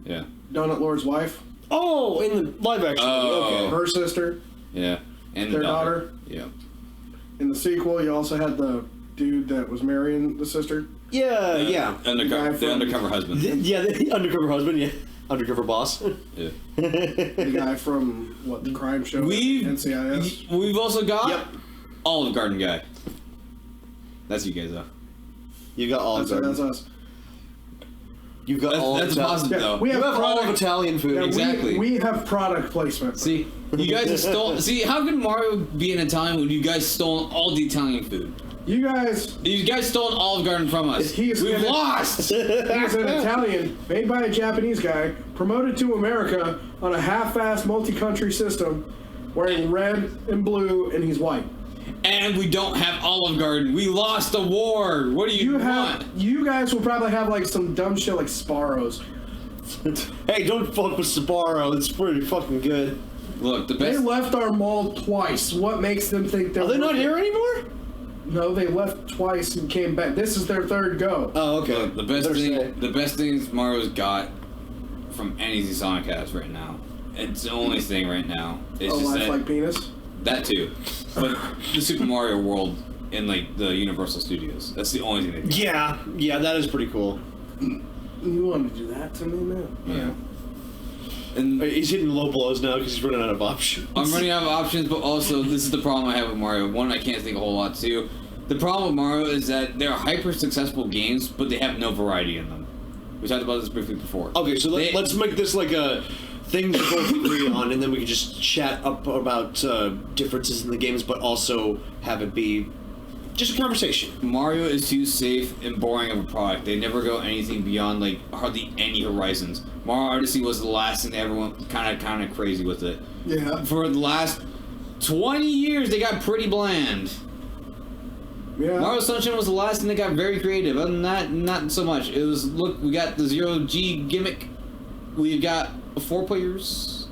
S2: Yeah.
S3: Donut Lord's wife.
S1: Oh, in the live action. Okay.
S3: Her sister.
S2: Yeah. And
S3: Their
S2: the
S3: daughter.
S2: Yeah.
S3: In the sequel, you also had the dude that was marrying the sister.
S1: Yeah, yeah.
S2: The undercover husband.
S1: The undercover husband, yeah. Undercover boss.
S2: Yeah.
S3: The guy from, the crime show? NCIS?
S2: We've also got
S1: Yep.
S2: Olive Garden guy. That's you guys, though.
S1: You got Olive Garden.
S3: That's us.
S1: You got all
S2: That's positive, though.
S3: We
S1: you
S3: have
S1: have all of
S3: product,
S1: Italian food.
S2: Exactly.
S3: We have product placement.
S2: See, you guys have stolen... See, how could Mario be an Italian when you guys stolen all the Italian food?
S3: You guys
S2: stole Olive Garden from us. We've lost!
S3: He's an Italian, made by a Japanese guy, promoted to America on a half-assed multi-country system, wearing red and blue, and he's white.
S2: And we don't have Olive Garden. We lost the war. What do you want?
S3: You guys will probably have like some dumb shit like Sparrows.
S1: Hey, don't fuck with Sbarro. It's pretty fucking good.
S2: Look, the
S3: They
S2: best...
S3: left our mall twice. What makes them think they're...
S1: Are they not here anymore?
S3: No, they left twice and came back. This is their third go.
S1: Oh, okay.
S2: Look, the best things Mario's got from any Sonic has right now. It's the only thing right now. It's just
S3: Life Like Penis?
S2: That too. But the Super Mario World in like the Universal Studios. That's the only thing they do.
S1: Yeah, that is pretty cool.
S3: You want to do that to me, man?
S2: Yeah. And
S1: He's hitting low blows now because he's running out of options.
S2: I'm running out of options, but also this is the problem I have with Mario. One, I can't think a whole lot. Two, the problem with Mario is that they're hyper successful games, but they have no variety in them. We talked about this briefly before.
S1: Okay, so let's make this like a thing to both agree on, and then we can just chat up about differences in the games, but also have it be just a conversation.
S2: Mario is too safe and boring of a product. They never go anything beyond like hardly any horizons. Mario Odyssey was the last thing that everyone kind of crazy with it.
S3: Yeah.
S2: For the last 20 years, they got pretty bland.
S3: Yeah.
S2: Mario Sunshine was the last thing that got very creative. Other than that, not so much. It was, look, we got the Zero-G gimmick. We've got 4 players.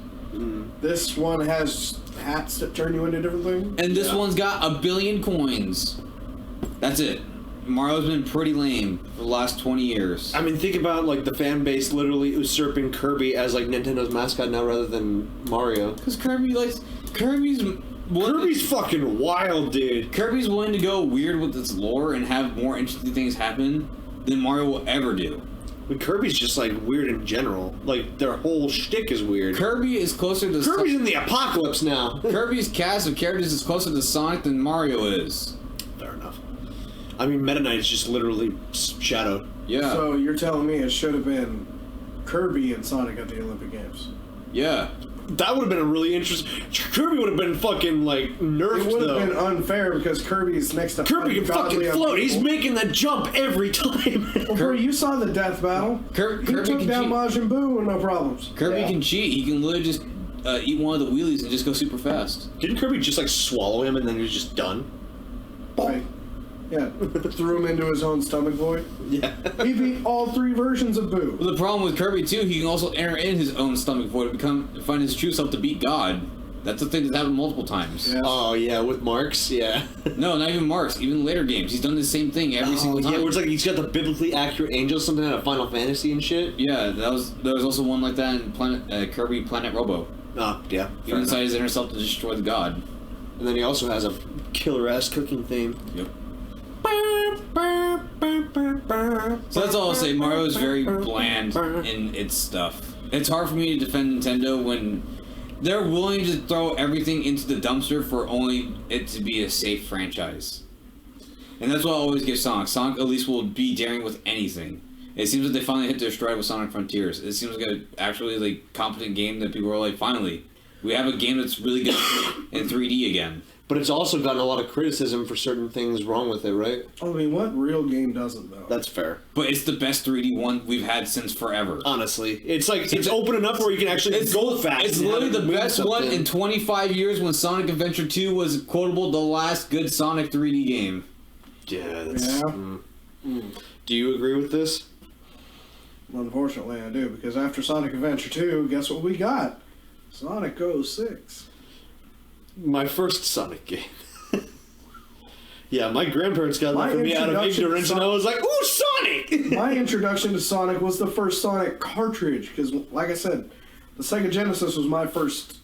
S3: This one has hats that turn you into different things.
S2: And this one's got 1 billion coins. That's it. Mario's been pretty lame for the last 20 years.
S1: I mean, think about like the fan base literally usurping Kirby as like Nintendo's mascot now rather than Mario.
S2: Because Kirby's
S1: fucking wild, dude.
S2: Kirby's willing to go weird with its lore and have more interesting things happen than Mario will ever do.
S1: But Kirby's just like weird in general. Like their whole shtick is weird.
S2: Kirby is closer to
S1: Kirby's in the apocalypse now.
S2: Kirby's cast of characters is closer to Sonic than Mario is.
S1: Fair enough. I mean, Meta Knight is just literally Shadow.
S2: Yeah.
S3: So you're telling me it should have been Kirby and Sonic at the Olympic Games?
S2: Yeah.
S1: That would have been a really interesting. Kirby would have been fucking like nerfed.
S3: It would have
S1: though.
S3: been unfair because Kirby's next to
S1: Kirby can fucking float. He's making that jump every time.
S3: Well, bro, you saw the death battle. He
S2: Kirby
S3: took
S2: can
S3: down
S2: cheat.
S3: Majin Buu with no problems.
S2: Kirby can cheat. He can literally just eat one of the wheelies and just go super fast.
S1: Didn't Kirby just like swallow him and then he was just done?
S3: Right. Yeah, threw him into his own stomach void.
S1: Yeah.
S3: He beat all 3 versions of Boo.
S2: But the problem with Kirby too, he can also enter in his own stomach void to find his true self to beat God. That's a thing that's happened multiple times.
S3: Yeah.
S1: Oh yeah, with Marks, yeah.
S2: No, not even Marks. Even later games, he's done the same thing every single time.
S1: Yeah, where it's like he's got the biblically accurate angels, something out of Final Fantasy and shit.
S2: Yeah, there was also one like that in Kirby Planet Robo.
S1: Oh yeah.
S2: He decided his inner self to destroy the god.
S1: And then he also has a killer ass cooking theme.
S2: Yep. So that's all I'll say. Mario is very bland in its stuff. It's hard for me to defend Nintendo when they're willing to throw everything into the dumpster for only it to be a safe franchise. And that's what I always give Sonic. Sonic at least will be daring with anything. It seems like they finally hit their stride with Sonic Frontiers. It seems like a actually like competent game that people are like, finally, we have a game that's really good in 3D again.
S1: But it's also gotten a lot of criticism for certain things wrong with it, right?
S3: I mean, what real game doesn't, though?
S1: That's fair.
S2: But it's the best 3D one we've had since forever.
S1: Honestly, it's like it's open enough where you can actually go fast.
S2: It's literally the best one in 25 years when Sonic Adventure 2 was quotable the last good Sonic 3D game.
S1: Yeah, that's...
S3: Yeah.
S1: Do you agree with this?
S3: Unfortunately, I do, because after Sonic Adventure 2, guess what we got? Sonic 06.
S1: My first Sonic game. Yeah, my grandparents got
S3: My
S1: that for me out of
S3: introduction to
S1: ignorance, and I was like, ooh, Sonic!
S3: My introduction to Sonic was the first Sonic cartridge, because, like I said, the Sega Genesis was my first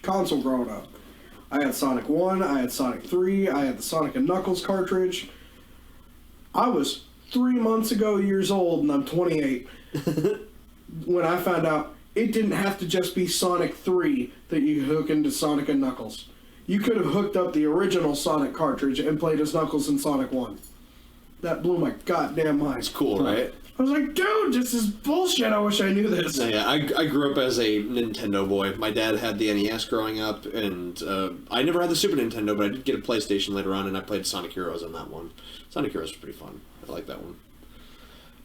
S3: console growing up. I had Sonic 1, I had Sonic 3, I had the Sonic and Knuckles cartridge. I was 3 months ago years old, and I'm 28, when I found out it didn't have to just be Sonic 3 that you could hook into Sonic and Knuckles. You could have hooked up the original Sonic cartridge and played as Knuckles in Sonic 1. That blew my goddamn mind.
S1: It's cool, right?
S3: I was like, dude, this is bullshit. I wish I knew this.
S1: Yeah, I grew up as a Nintendo boy. My dad had the NES growing up, and I never had the Super Nintendo, but I did get a PlayStation later on, and I played Sonic Heroes on that one. Sonic Heroes was pretty fun. I like that one.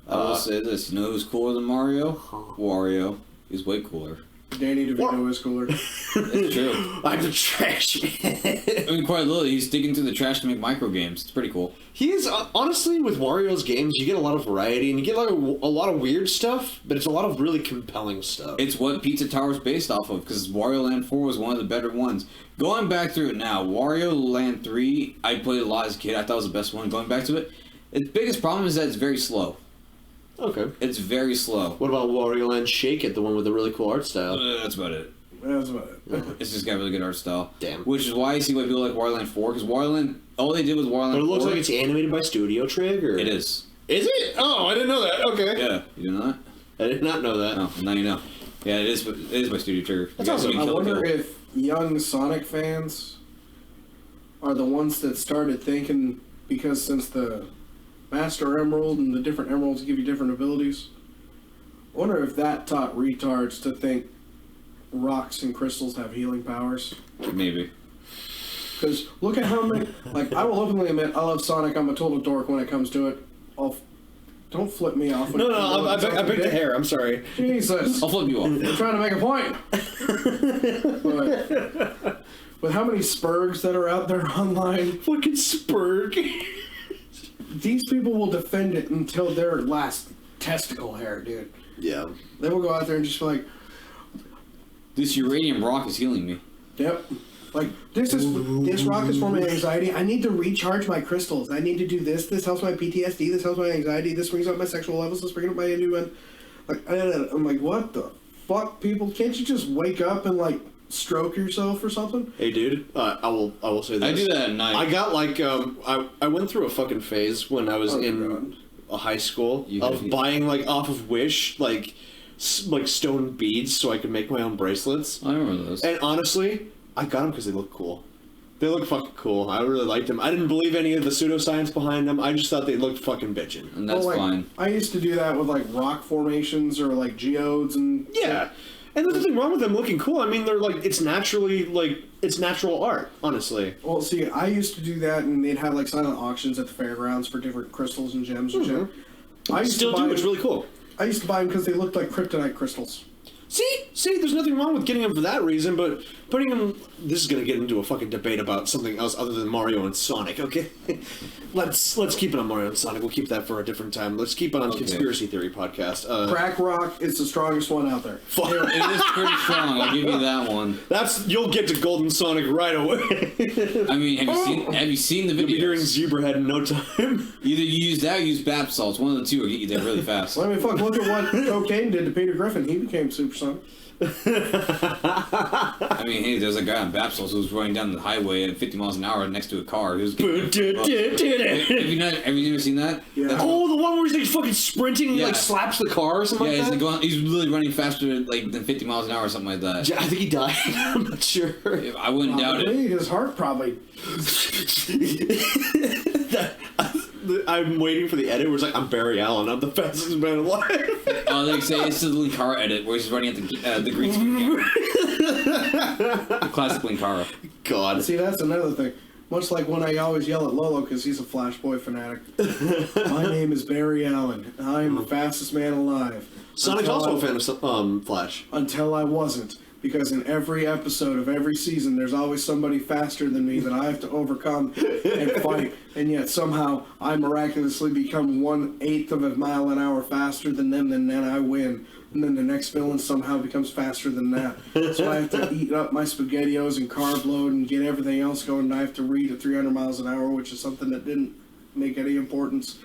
S2: I will say this. You know who's cooler than Mario? Wario. He's way cooler.
S3: Danny DeVito is cooler.
S2: It's true.
S1: I'm the trash man.
S2: I mean, quite literally, he's digging through the trash to make micro games. It's pretty cool.
S1: He is, honestly, with Wario's games, you get a lot of variety, and you get a lot of weird stuff, but it's a lot of really compelling stuff.
S2: It's what Pizza Tower's based off of, because Wario Land 4 was one of the better ones. Going back through it now, Wario Land 3, I played a lot as a kid. I thought it was the best one. Going back to it, its biggest problem is that it's very slow.
S1: Okay.
S2: It's very slow.
S1: What about Wario Land Shake It, the one with the really cool art style?
S2: That's about it.
S3: That's about it.
S2: It's just got really good art style.
S1: Damn.
S2: Which is why I see why people like Wario Land 4, because Wario Land, all they did was Wario Land 4.
S1: But it looks like it's animated by Studio Trig, or?
S2: It is.
S1: Is it? Oh, I didn't know that. Okay.
S2: Yeah. You know that?
S1: I did not know that.
S2: No, now you know. Yeah, it is by Studio Trigger.
S1: That's awesome.
S3: I wonder if young Sonic fans are the ones that started thinking, because since the Master Emerald and the different emeralds give you different abilities, I wonder if that taught retards to think rocks and crystals have healing powers.
S2: Maybe.
S3: Because look at how many... Like, I will openly admit, I love Sonic. I'm a total dork when it comes to it. Don't flip me off.
S1: No, I picked the hair. I'm sorry.
S3: Jesus.
S2: I'll flip you off.
S3: I'm trying to make a point. But with how many Spurgs that are out there online...
S1: Fucking Spurg.
S3: These people will defend it until their last testicle hair, dude.
S1: Yeah.
S3: They will go out there and just be like,
S2: This uranium rock is healing me.
S3: yep. Like, this rock is for my anxiety. I need to recharge my crystals. I need to do this. This helps my PTSD. This helps my anxiety. This brings up my sexual levels. This brings up my innuendo. Like, I'm like, what the fuck, people? Can't you just wake up and, like, stroke yourself or something?
S1: Hey, dude. I will say this.
S2: I do that at night.
S1: I got like I went through a fucking phase when I was in a high school of buying like off of Wish like stone beads so I could make my own bracelets.
S2: I remember those.
S1: And honestly, I got them because they look cool. They look fucking cool. I really liked them. I didn't believe any of the pseudoscience behind them. I just thought they looked fucking bitchin'.
S2: And that's
S3: like,
S2: fine.
S3: I used to do that with, like, rock formations or, like, geodes and...
S1: Yeah. And there's nothing wrong with them looking cool. I mean, they're like, it's naturally, like, it's natural art, honestly.
S3: Well, see, I used to do that, and they'd have, like, silent auctions at the fairgrounds for different crystals and gems and shit. I used
S1: Still
S3: to buy
S1: do. It's really cool.
S3: I used to buy them because they looked like kryptonite crystals.
S1: See, there's nothing wrong with getting them for that reason, but putting them... This is going to get into a fucking debate about something else other than Mario and Sonic, okay? Let's keep it on Mario and Sonic. We'll keep that for a different time. Let's keep it on Conspiracy Theory Podcast.
S3: Crack rock is the strongest one out there.
S2: It is pretty strong. I'll give you that one.
S1: You'll get to Golden Sonic right away.
S2: I mean, have you seen the
S1: You'll be hearing
S2: videos?
S1: Zebrahead in no time.
S2: Either you use that or use bath salts. One of the two will get you there really fast.
S3: Well, I mean, fuck, look at what cocaine did to Peter Griffin. He became supersonic.
S2: I mean, hey, there's a guy on bath salts who was running down the highway at 50 miles an hour next to a car. He was have you never seen that?
S3: Yeah.
S1: Oh, the one where he's like fucking sprinting and he like slaps the car or something
S2: Yeah,
S1: like that?
S2: he's literally running faster than 50 miles an hour or something like that.
S1: Yeah, I think he died. I'm not sure.
S2: I wouldn't doubt it.
S3: His heart probably...
S1: I'm waiting for the edit where it's like, I'm Barry Allen, I'm the fastest man alive.
S2: Oh, they say it's the Linkara edit where he's running at the green screen camera. The classic Linkara.
S1: God.
S3: See, that's another thing. Much like when I always yell at Lolo because he's a Flash Boy fanatic. My name is Barry Allen. I am the fastest man alive.
S1: Sonic's also a fan of Flash.
S3: Until I wasn't. Because in every episode of every season, there's always somebody faster than me that I have to overcome and fight. And yet somehow I miraculously become 1/8 of a mile an hour faster than them, and then I win. And then the next villain somehow becomes faster than that. So I have to eat up my SpaghettiOs and carb load and get everything else going. And I have to read at 300 miles an hour, which is something that didn't make any importance.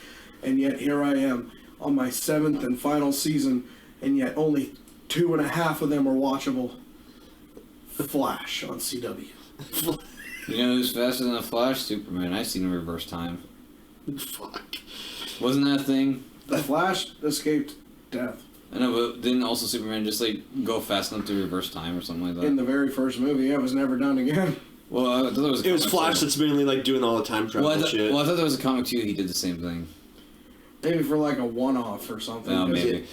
S3: And yet here I am on my 7th and final season, and yet only 2.5 of them are watchable. Flash on CW.
S2: You know who's faster than the Flash? Superman. I've seen him reverse time.
S1: Fuck.
S2: Wasn't that a thing?
S3: The Flash escaped death.
S2: I know, but didn't also Superman just like go fast enough to reverse time or something like that?
S3: In the very first movie, it was never done again.
S2: Well, I thought
S1: It was Flash that's mainly like doing all the time travel shit.
S2: Well, I thought there was a comic too. He did the same thing.
S3: Maybe for like a one-off or something.
S2: Oh, maybe.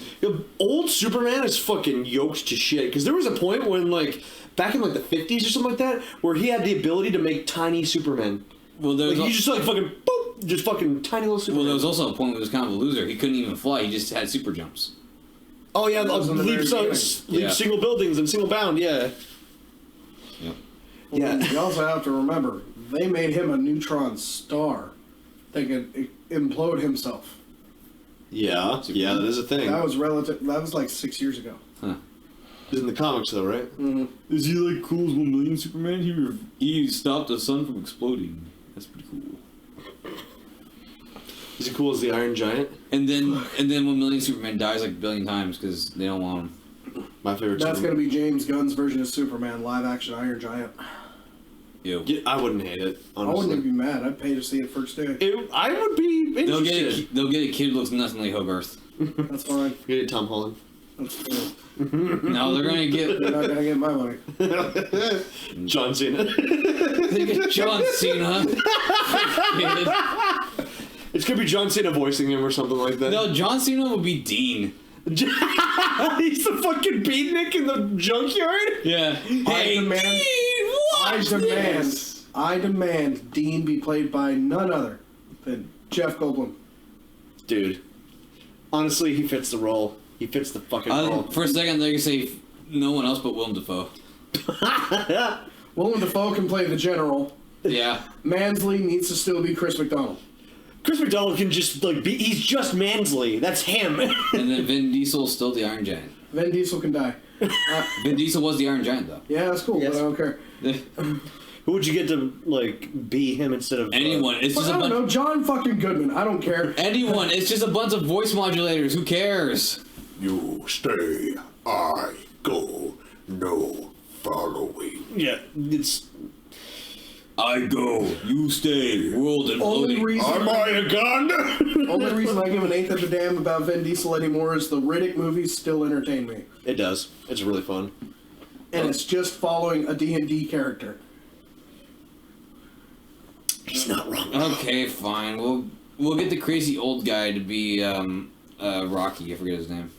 S1: Old Superman is fucking yoked to shit. Because there was a point when, like, back in like the 50s or something like that, where he had the ability to make tiny Supermen.
S2: Well, there was
S1: like, you just like fucking boop, just fucking tiny little Superman.
S2: Well, there was also a point where he was kind of a loser. He couldn't even fly. He just had super jumps.
S1: Oh yeah, leap
S2: Yeah.
S1: single buildings and single bound. Yeah.
S2: Yep.
S3: Yeah. You also have to remember they made him a neutron star that could implode himself.
S1: Yeah, yeah, that is a thing.
S3: That was relative. That was like 6 years ago.
S2: Huh.
S1: It's in the comics though, right?
S3: Mm-hmm.
S2: Is he like cool as 1 million Superman? He stopped the sun from exploding. That's pretty cool.
S1: Is he cool as the Iron Giant?
S2: And then 1 million Superman dies like a billion times because they don't want him.
S1: My favorite.
S3: That's going to be James Gunn's version of Superman, live-action Iron Giant.
S2: Ew.
S1: Yeah, I wouldn't hate it. Honestly.
S3: I wouldn't even be mad. I'd pay to see it first day.
S1: I would be interested.
S2: They'll get a kid who looks nothing like Hogarth.
S3: That's fine.
S1: Get it, Tom Holland.
S3: That's cool.
S2: No, they're gonna get.
S3: They're not going to get my money.
S1: John Cena.
S2: They get John Cena.
S1: It's gonna be John Cena voicing him or something like that.
S2: No, John Cena would be Dean.
S1: He's the fucking beatnik in the junkyard?
S2: Yeah. Hey, Dean,
S3: I demand Dean be played by none other than Jeff Goldblum.
S1: Dude. Honestly, he fits the role. He fits the fucking role.
S2: For a second, they're gonna say no one else but Willem Dafoe.
S3: Willem Dafoe can play the general.
S2: Yeah.
S3: Mansley needs to still be Chris McDonald.
S1: Chris McDonald can just, like, be... He's just Mansley. That's him.
S2: And then Vin Diesel's still the Iron Giant.
S3: Vin Diesel can die.
S2: Vin Diesel was the Iron Giant, though.
S3: Yeah, that's cool,
S1: Yes.
S3: but I don't care.
S1: Who would you get to, like, be him instead of...
S2: Anyone. It's just
S3: I
S2: a
S3: don't
S2: bunch.
S3: know, John fucking Goodman. I don't care.
S2: Anyone. It's just a bunch of voice modulators. Who cares?
S4: You stay, I go, no following.
S1: Yeah, it's...
S2: I go. You stay. World
S3: Only
S2: imploding.
S3: reason,
S4: Am I a gun?
S3: only reason I give an eighth of a damn about Vin Diesel anymore is the Riddick movies still entertain me.
S1: It does. It's really fun.
S3: And it's just following a D&D character.
S1: He's not wrong.
S2: Okay, fine. We'll get the crazy old guy to be Rocky. I forget his name.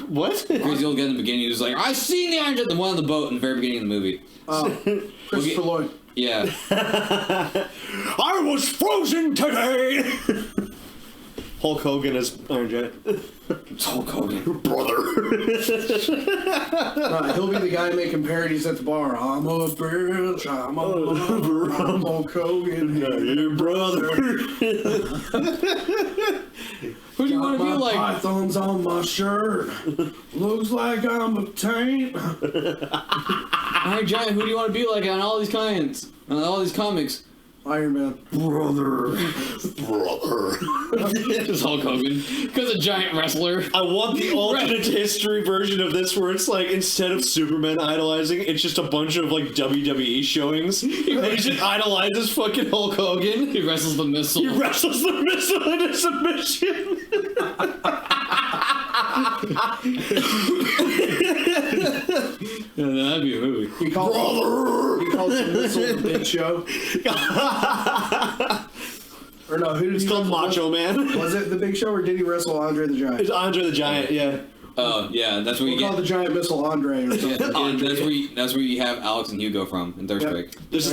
S1: What?
S2: Crazy old guy in the beginning who's like, I seen the Iron Giant, the one on the boat in the very beginning of the movie.
S3: Christopher Lloyd.
S2: Yeah.
S1: I was frozen today! Hulk Hogan is Iron Giant.
S2: It's Hulk Hogan.
S4: Brother.
S3: He'll be the guy making parodies at the bar. I'm a bitch, I'm a lover, I'm Hulk Hogan.
S1: Hey, brother.
S2: Who do you want to be
S3: My
S2: like?
S3: pythons on my shirt. Looks like I'm a taint.
S2: Iron Giant, who do you want to be like on all these kinds? On all these comics?
S3: Iron Man.
S4: Brother.
S2: It's Hulk Hogan. Because a giant wrestler.
S1: I want the alternate history version of this where it's like, instead of Superman idolizing, it's just a bunch of like WWE showings. And he just idolizes fucking Hulk Hogan.
S2: He wrestles the missile.
S1: He wrestles the missile into submission.
S2: Yeah, that'd be a movie.
S3: He calls the missile the Big Show. Or no, who did
S1: It's
S3: he
S1: called
S3: wrestle?
S1: Macho Man.
S3: Was it the Big Show or did he wrestle Andre the Giant?
S1: It's Andre the Giant, yeah.
S2: Oh yeah, that's where
S3: We'll
S2: you
S3: call
S2: get.
S3: the giant missile Andre or something.
S2: Yeah, that's where you have Alex and Hugo from in Third
S3: Yep.
S2: Strike.
S1: This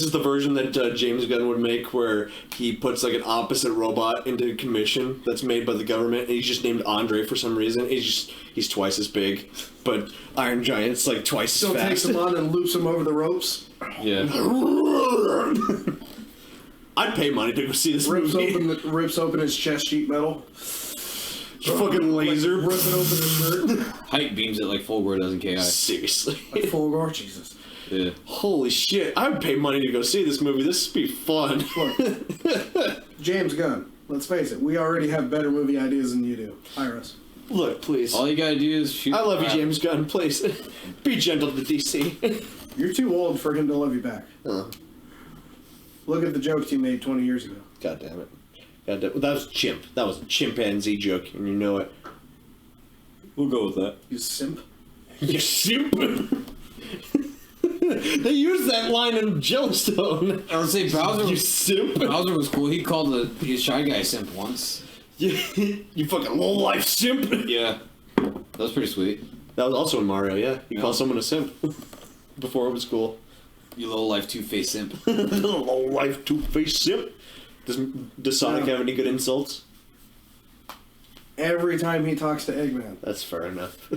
S1: is the version that James Gunn would make, where he puts like an opposite robot into commission that's made by the government, and he's just named Andre for some reason. He's twice as big, but Iron Giant's like twice
S3: Still
S1: as
S3: takes
S1: fast.
S3: him on and loops him over the ropes.
S2: Yeah.
S1: I'd pay money to go see this movie.
S3: Rips open his chest sheet metal.
S1: Fucking laser.
S3: Ripping open his shirt.
S2: Height beams it like Fulgore does in KI.
S1: Seriously.
S3: Like full gore, Jesus.
S2: Yeah.
S1: Holy shit. I would pay money to go see this movie. This would be fun.
S3: Look, James Gunn, let's face it, we already have better movie ideas than you do. Hire us.
S1: Look, please.
S2: All you gotta do is shoot.
S1: I love you,
S2: crap.
S1: James Gunn. Please. Be gentle to DC.
S3: You're too old for him to love you back. Look at the jokes you made 20 years ago.
S1: God damn it. God damn it. That was chimp. That was a chimpanzee joke, and you know it.
S2: We'll go with that.
S3: You simp.
S1: You simp. They used that line in Yellowstone.
S2: I would say Bowser.
S1: You simp.
S2: Bowser was cool. He called the Shy Guy simp once.
S1: You fucking low-life simp.
S2: Yeah. That was pretty sweet.
S1: That was also in Mario, yeah. You
S2: Yeah.
S1: call someone a simp. Before it was cool.
S2: You low life two-faced simp.
S1: Low-life two-faced simp. Does Sonic have any good insults?
S3: Every time he talks to Eggman.
S1: That's fair enough.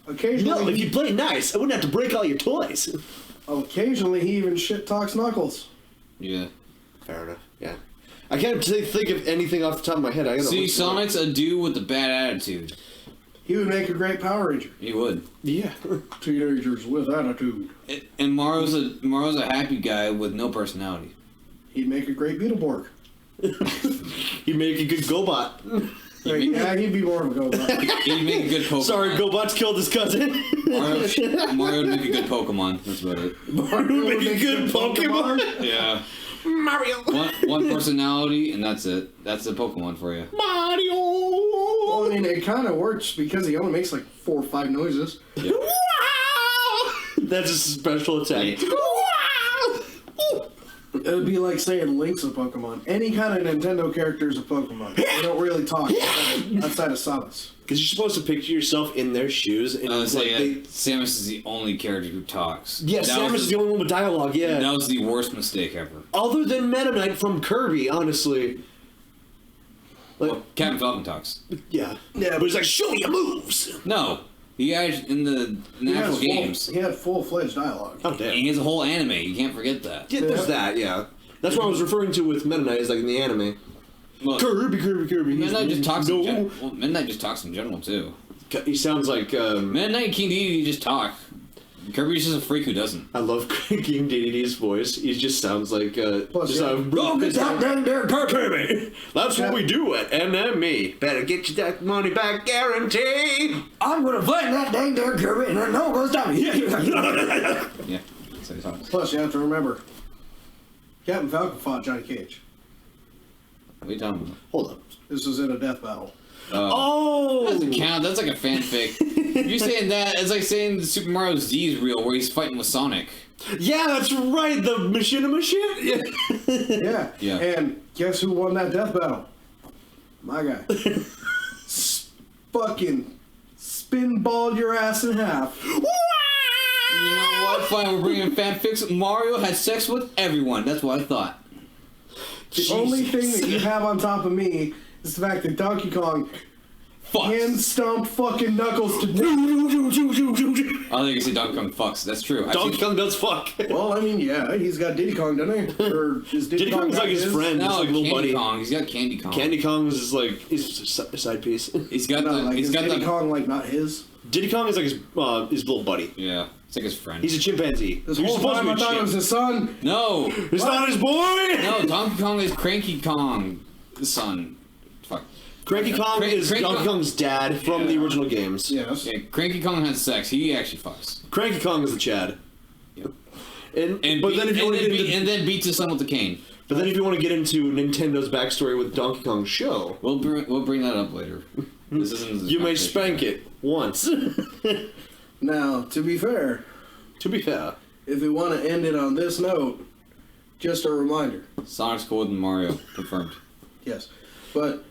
S3: Occasionally,
S1: you play nice, I wouldn't have to break all your toys.
S3: occasionally he even shit talks Knuckles.
S2: Yeah.
S1: Fair enough, yeah. I can't think of anything off the top of my head. I gotta
S2: See,
S1: look it up.
S2: Sonic's a dude with a bad attitude.
S3: He would make a great Power Ranger.
S2: He would.
S1: Yeah.
S3: Teenagers with attitude.
S2: And Mario's a happy guy with no personality.
S3: He'd make a great Beetleborg.
S1: He'd make a good GoBot.
S3: Yeah, he'd be more of a GoBot.
S2: He'd make a good Pokemon.
S1: Sorry, GoBot's killed his cousin.
S2: Mario would make a good Pokemon. That's about it.
S1: Mario would make a good Pokemon.
S2: Yeah.
S1: Mario.
S2: One personality, and that's it. That's the Pokemon for you.
S1: Mario.
S3: Well, I mean, it kind of works because he only makes like 4 or 5 noises.
S2: Yeah.
S1: That's a special attack.
S3: It would be like saying Link's a Pokemon. Any kind of Nintendo character is a Pokemon. They don't really talk outside of Samus.
S1: Because you're supposed to picture yourself in their shoes. And
S2: I was
S1: like
S2: saying, Samus is the only character who talks.
S1: yeah, Samus is the only one with dialogue, yeah.
S2: That was the worst mistake ever.
S1: Other than Meta Knight from Kirby, honestly. Like,
S2: Well, Captain Falcon talks.
S1: yeah. Yeah, but he's like, show me your moves!
S2: No. He actually, in the actual games,
S3: He had full-fledged dialogue.
S1: Oh,
S2: and
S1: damn.
S2: he has a whole anime. You can't forget that.
S1: Yeah, there's that, yeah. That's what I was referring to with Meta Knight, is like in the anime.
S2: Well,
S1: Kirby.
S2: Midnight just talks in
S1: No.
S2: general. Well, Midnight just talks in general, too.
S1: He sounds like,
S2: Midnight and King Dedede just talk. Kirby's just a freak who doesn't.
S1: I love King Dedede's voice. He just sounds like,
S3: Plus,
S1: just
S3: yeah.
S1: go get that dang there Kirby! That's what we do at NME. Better get you that money back guaranteed!
S2: I'm gonna find that dang there Kirby, and I know it goes down. Yeah, that's how he talks.
S3: Plus, you have to remember, Captain Falcon fought Johnny Cage.
S2: What are you talking about?
S1: Hold up.
S3: This was in a death battle.
S1: Oh!
S2: That doesn't count. That's like a fanfic. You're saying that, it's like saying Super Mario Z is real, where he's fighting with Sonic.
S1: Yeah, that's right, the machinima shit? Yeah.
S3: Yeah.
S2: Yeah.
S3: And guess who won that death battle? My guy. Fucking spinball your ass in half.
S2: You know what? Fine, we're bringing fanfics. Mario had sex with everyone. That's what I thought.
S3: The only thing that you have on top of me is the fact that Donkey Kong hand stomped fucking Knuckles to death.
S2: I think you say Donkey Kong fucks. That's true.
S1: Donkey Kong does fuck.
S3: Well, I mean, yeah, he's got Diddy Kong, doesn't he? Or is
S1: Diddy Kong's
S3: got
S1: like his friend, his
S2: No,
S1: like little
S2: Candy
S1: buddy.
S2: Kong. He's got Candy Kong.
S1: Candy Kong's is like his side piece.
S2: He's got
S3: No,
S2: the.
S3: like,
S2: He's
S3: is
S2: got
S3: Diddy
S2: the.
S3: Kong like not his?
S1: Diddy Kong is like his little buddy.
S2: Yeah, it's like his friend.
S1: He's a chimpanzee.
S3: This
S1: You're
S3: whole
S1: supposed
S3: time
S1: to
S3: I
S1: be a
S3: thought it was
S1: chimp.
S3: his son.
S2: No,
S1: It's not his boy!
S2: no. Donkey Kong is Cranky Kong, the son. Fuck.
S1: Cranky Kong is
S2: Cranky
S1: Donkey
S2: Kong-
S1: Kong's dad from the original games.
S3: Yes.
S2: Yeah, Cranky Kong has sex. He actually fucks.
S1: Cranky Kong is the Chad.
S2: Yep.
S1: And but then if you want to get into,
S2: and then beats his son with the cane.
S1: but then if you want to get into Nintendo's backstory with Donkey Kong's show,
S2: We'll bring that up later. This isn't.
S1: you may spank it once.
S3: Now, to be fair,
S1: To be fair,
S3: if we want to end it on this note, just a reminder.
S2: Sonic's cooler than Mario. Confirmed.
S3: Yes. But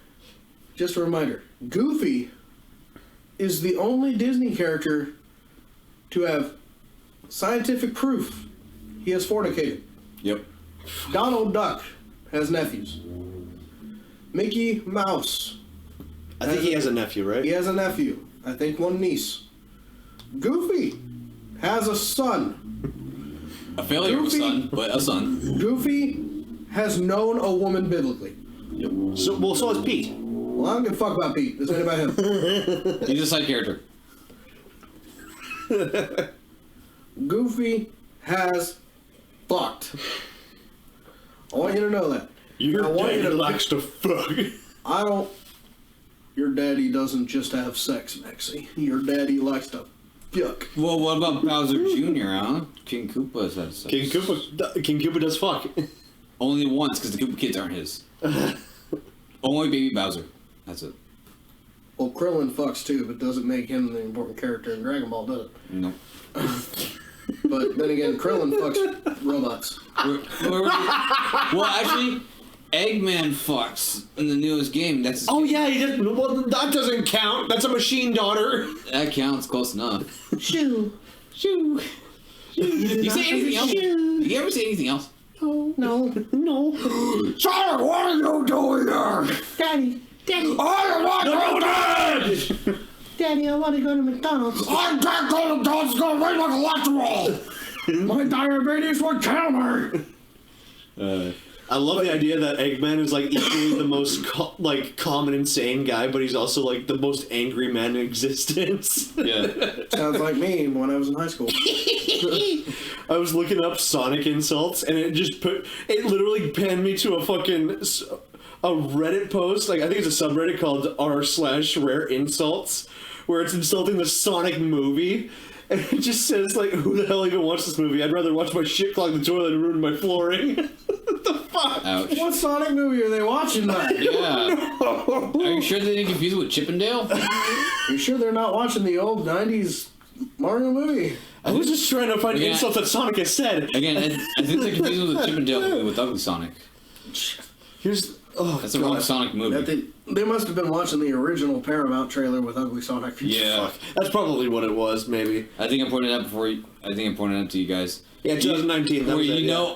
S3: just a reminder. Goofy is the only Disney character to have scientific proof he has fornicated.
S2: Yep.
S3: Donald Duck has nephews. Mickey Mouse.
S1: I think he has a nephew, right?
S3: He has a nephew. I think one niece. Goofy has a son.
S2: A failure of a
S3: Goofy.
S2: son, but a son.
S3: Goofy has known a woman biblically.
S1: So is Pete.
S3: Well, I don't give a fuck about Pete. This ain't about him.
S2: He's a side character.
S3: Goofy has fucked. I want you to know that.
S4: Your
S3: I want you
S4: daddy
S3: to
S4: likes to fuck.
S3: I don't. Your daddy doesn't just have sex, Maxie. Your daddy likes to fuck.
S2: Well, what about Bowser Jr., huh? King Koopa has had sex.
S1: King Koopa does fuck.
S2: Only once, because the Koopa kids aren't his. Only baby Bowser. That's it.
S3: Well, Krillin fucks too, but doesn't make him the important character in Dragon Ball, does it?
S2: Nope.
S3: But then again, Krillin fucks robots.
S2: Well, actually, Eggman fucks in the newest game. That's his
S1: Oh yeah, he does. Well, that doesn't count. That's a machine daughter.
S2: That counts close enough.
S1: Shoo.
S2: You say anything else? You ever say anything else?
S3: No.
S4: Sonic, what are you doing there?
S3: Daddy,
S4: I want to do this!
S3: Daddy, I want to go to McDonald's.
S4: I can't go to God's gonna raise my cholesterol! My diabetes would kill me!
S1: I love the idea that Eggman is like equally the most common insane guy, but he's also like the most angry man in existence.
S2: Yeah.
S3: Sounds like me when I was in high school.
S1: I was looking up Sonic insults, and it literally panned me to a Reddit post. Like I think it's a subreddit called r/rare insults, where it's insulting the Sonic movie. And it just says, like, who the hell even watched this movie? I'd rather watch my shit clog the toilet and ruin my flooring. What the fuck?
S2: Ouch.
S3: What Sonic movie are they watching, man?
S2: Yeah. Are you sure they didn't confuse it with Chippendale?
S3: You sure they're not watching the old 90s Mario movie?
S1: I was just trying to find
S2: Yeah.
S1: insults that Sonic has said.
S2: Again, I think they're confusing it with Chippendale movie with Ugly Sonic. That's the wrong Sonic movie.
S3: They must have been watching the original Paramount trailer with Ugly Sonic.
S2: Yeah.
S1: Fuck. That's probably what it was, maybe.
S2: I think I pointed out to you guys.
S1: Yeah, 2019.
S2: Where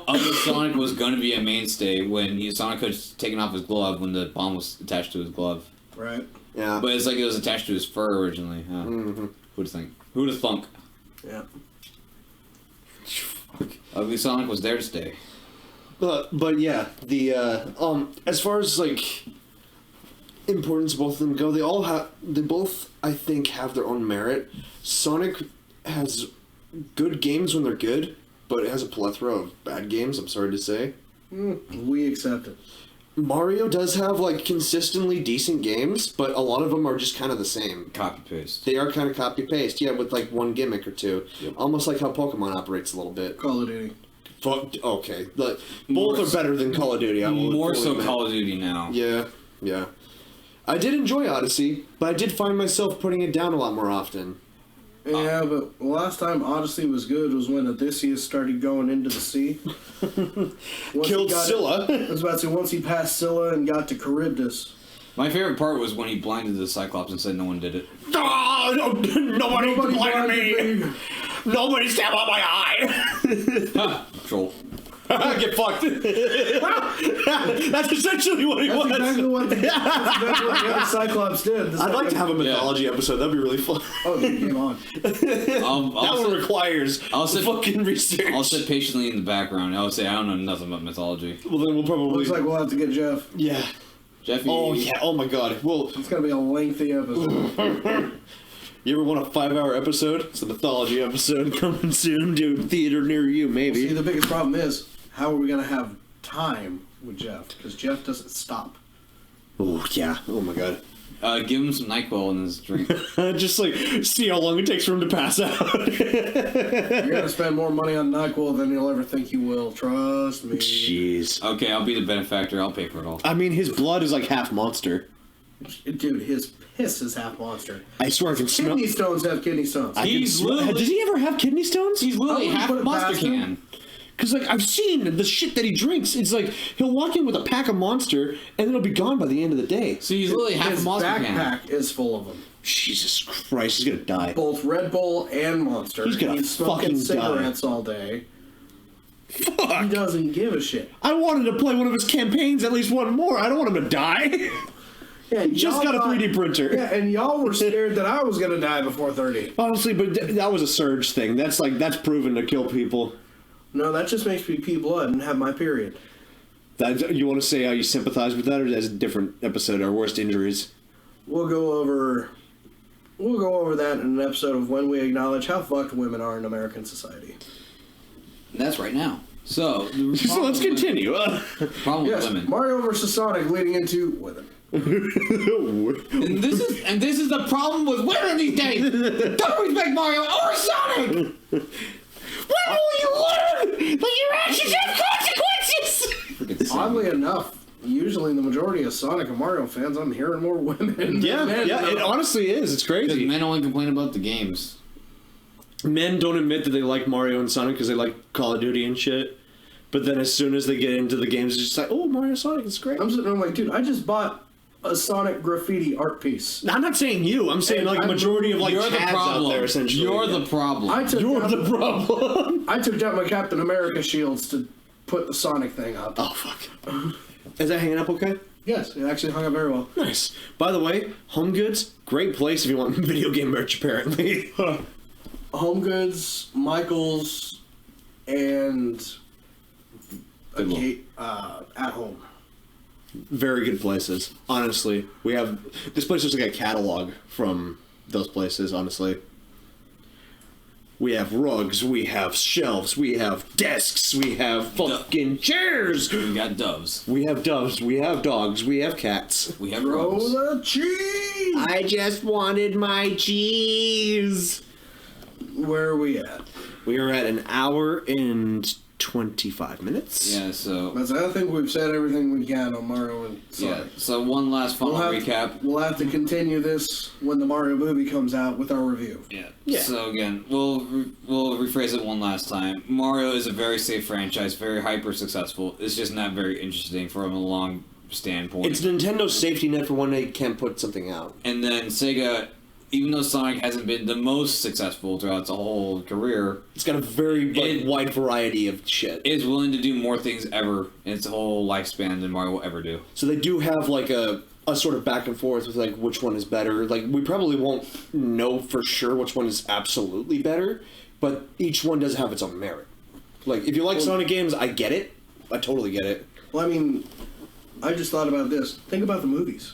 S2: Ugly Sonic was going to be a mainstay when Sonic had taken off his glove when the bomb was attached to his glove.
S3: Right.
S1: Yeah.
S2: But it's like it was attached to his fur originally. Huh?
S1: Mm-hmm.
S2: Who'd think? Who'd have thunk?
S3: Yeah.
S2: Ugly Sonic was there to stay.
S1: But yeah, the as far as like importance both of them go, they both I think have their own merit. Sonic has good games when they're good, but it has a plethora of bad games, I'm sorry to say.
S3: We accept it.
S1: Mario does have like consistently decent games, but a lot of them are just kind of the same.
S2: Copy paste.
S1: They are kind of copy paste, yeah, with like one gimmick or two.
S2: Yep.
S1: Almost like how Pokemon operates a little bit.
S3: Call of Duty.
S1: Fuck. Okay, both are better than Call of Duty.
S2: More so Call of Duty now.
S1: Yeah. I did enjoy Odyssey, but I did find myself putting it down a lot more often.
S3: Yeah, but the last time Odyssey was good was when Odysseus started going into the sea.
S1: Killed Scylla.
S3: I was about to say, once he passed Scylla and got to Charybdis.
S2: My favorite part was when he blinded the Cyclops and said no one did it.
S4: Oh, nobody blinded me! Nobody stabbed out my eye!
S2: Ha! Troll.
S1: Get fucked. That's essentially what he was.
S3: Exactly what the other Cyclops did.
S1: I'd like to have a mythology episode. That'd be really fun.
S3: Oh, game on.
S1: That one requires fucking research.
S2: I'll sit patiently in the background. I'll say I don't know nothing about mythology.
S1: Well, then we'll probably...
S3: Looks like we'll have to get Jeff.
S1: Yeah.
S2: Jeffy.
S1: Oh, yeah. Oh, my God. Well...
S3: It's going to be a lengthy episode.
S1: You ever want a 5-hour episode? It's a mythology episode coming soon to a theater near you, maybe.
S3: See, the biggest problem is, how are we going to have time with Jeff? Because Jeff doesn't stop.
S1: Oh, yeah. Oh, my God.
S2: Give him some NyQuil in his drink.
S1: Just, like, see how long it takes for him to pass out.
S3: You're going to spend more money on NyQuil than you'll ever think you will. Trust me.
S1: Jeez.
S2: Okay, I'll be the benefactor. I'll pay for it all.
S1: I mean, his blood is, like, half monster.
S3: Dude, his piss is half monster.
S1: I swear I can smell...
S3: Kidney stones have kidney stones.
S1: Did he ever have kidney stones?
S2: He's literally
S3: wouldn't
S2: half
S3: put
S2: a
S3: it
S2: monster
S3: past him.
S2: can.
S1: Because, like, I've seen the shit that he drinks. It's like, he'll walk in with a pack of Monster, and then it'll be gone by the end of the day.
S2: So he's literally half
S3: His
S2: a monster
S3: backpack
S2: can.
S3: is full of them.
S1: Jesus Christ, he's gonna die.
S3: both Red Bull and Monster.
S1: He's gonna
S3: smoking
S1: fucking
S3: cigarettes all day.
S1: Fuck.
S3: He doesn't give a shit.
S1: I wanted to play one of his campaigns, at least one more. I don't want him to die.
S3: Yeah,
S1: Just got a 3D printer.
S3: Yeah, and y'all were scared that I was gonna die before 30.
S1: Honestly, but that was a surge thing. That's proven to kill people.
S3: No, that just makes me pee blood and have my period.
S1: You want to say how you sympathize with that, or that's a different episode? Our worst injuries.
S3: We'll go over that in an episode of when we acknowledge how fucked women are in American society.
S2: And that's right now. So,
S1: So let's continue.
S2: Problem
S3: Yes,
S2: with women.
S3: Mario vs. Sonic leading into women.
S2: And this is the problem with women these days. Don't respect Mario or Sonic.
S1: When will you learn that your actions have consequences?
S2: Freaking
S3: Oddly enough, usually in the majority of Sonic and Mario fans, I'm hearing more women than
S1: Yeah,
S3: men.
S1: yeah, it honestly is. It's
S2: Because
S1: crazy.
S2: men only complain about the games.
S1: Men don't admit that they like Mario and Sonic because they like Call of Duty and shit. But then as soon as they get into the games, it's just like, oh, Mario Sonic is great.
S3: I'm sitting there like, dude, I just bought a Sonic graffiti art piece.
S1: I'm not saying you. I'm saying like a majority of like
S2: You're the
S1: chads
S2: problem.
S1: out there essentially.
S2: You're the problem.
S1: You're the problem.
S3: I took down my Captain America shields to put the Sonic thing up.
S1: Oh fuck. Is that hanging up okay?
S3: Yes, it actually hung up very well.
S1: Nice. By the way, Home Goods, great place if you want video game merch. Apparently.
S3: Home Goods, Michaels, and At Home.
S1: Very good places. Honestly, we have this place looks like a catalog from those places. Honestly, we have rugs, we have shelves, we have desks, we have fucking chairs.
S2: We got doves.
S1: We have doves, we have dogs, we have cats.
S2: We have
S3: Roll
S2: rows.
S3: the cheese!
S1: I just wanted my cheese.
S3: Where are we at?
S1: We are at an hour and 25 minutes.
S2: Yeah, so
S3: I think we've said everything we can on Mario and Sonic.
S2: yeah. So one last final recap.
S3: We'll have to continue this when the Mario movie comes out with our review.
S2: Yeah. So again, we'll rephrase it one last time. Mario is a very safe franchise, very hyper successful. It's just not very interesting from a long standpoint.
S1: It's Nintendo's safety net for when they can't put something out.
S2: And then Sega, even though Sonic hasn't been the most successful throughout its whole career,
S1: It's got a very wide variety of shit.
S2: is willing to do more things ever in its whole lifespan than Mario will ever do.
S1: So they do have like a sort of back and forth with like which one is better. Like we probably won't know for sure which one is absolutely better, but each one does have its own merit. Like if you like Sonic games, I get it. I totally get it.
S3: Well, I mean, I just thought about this. Think about the movies.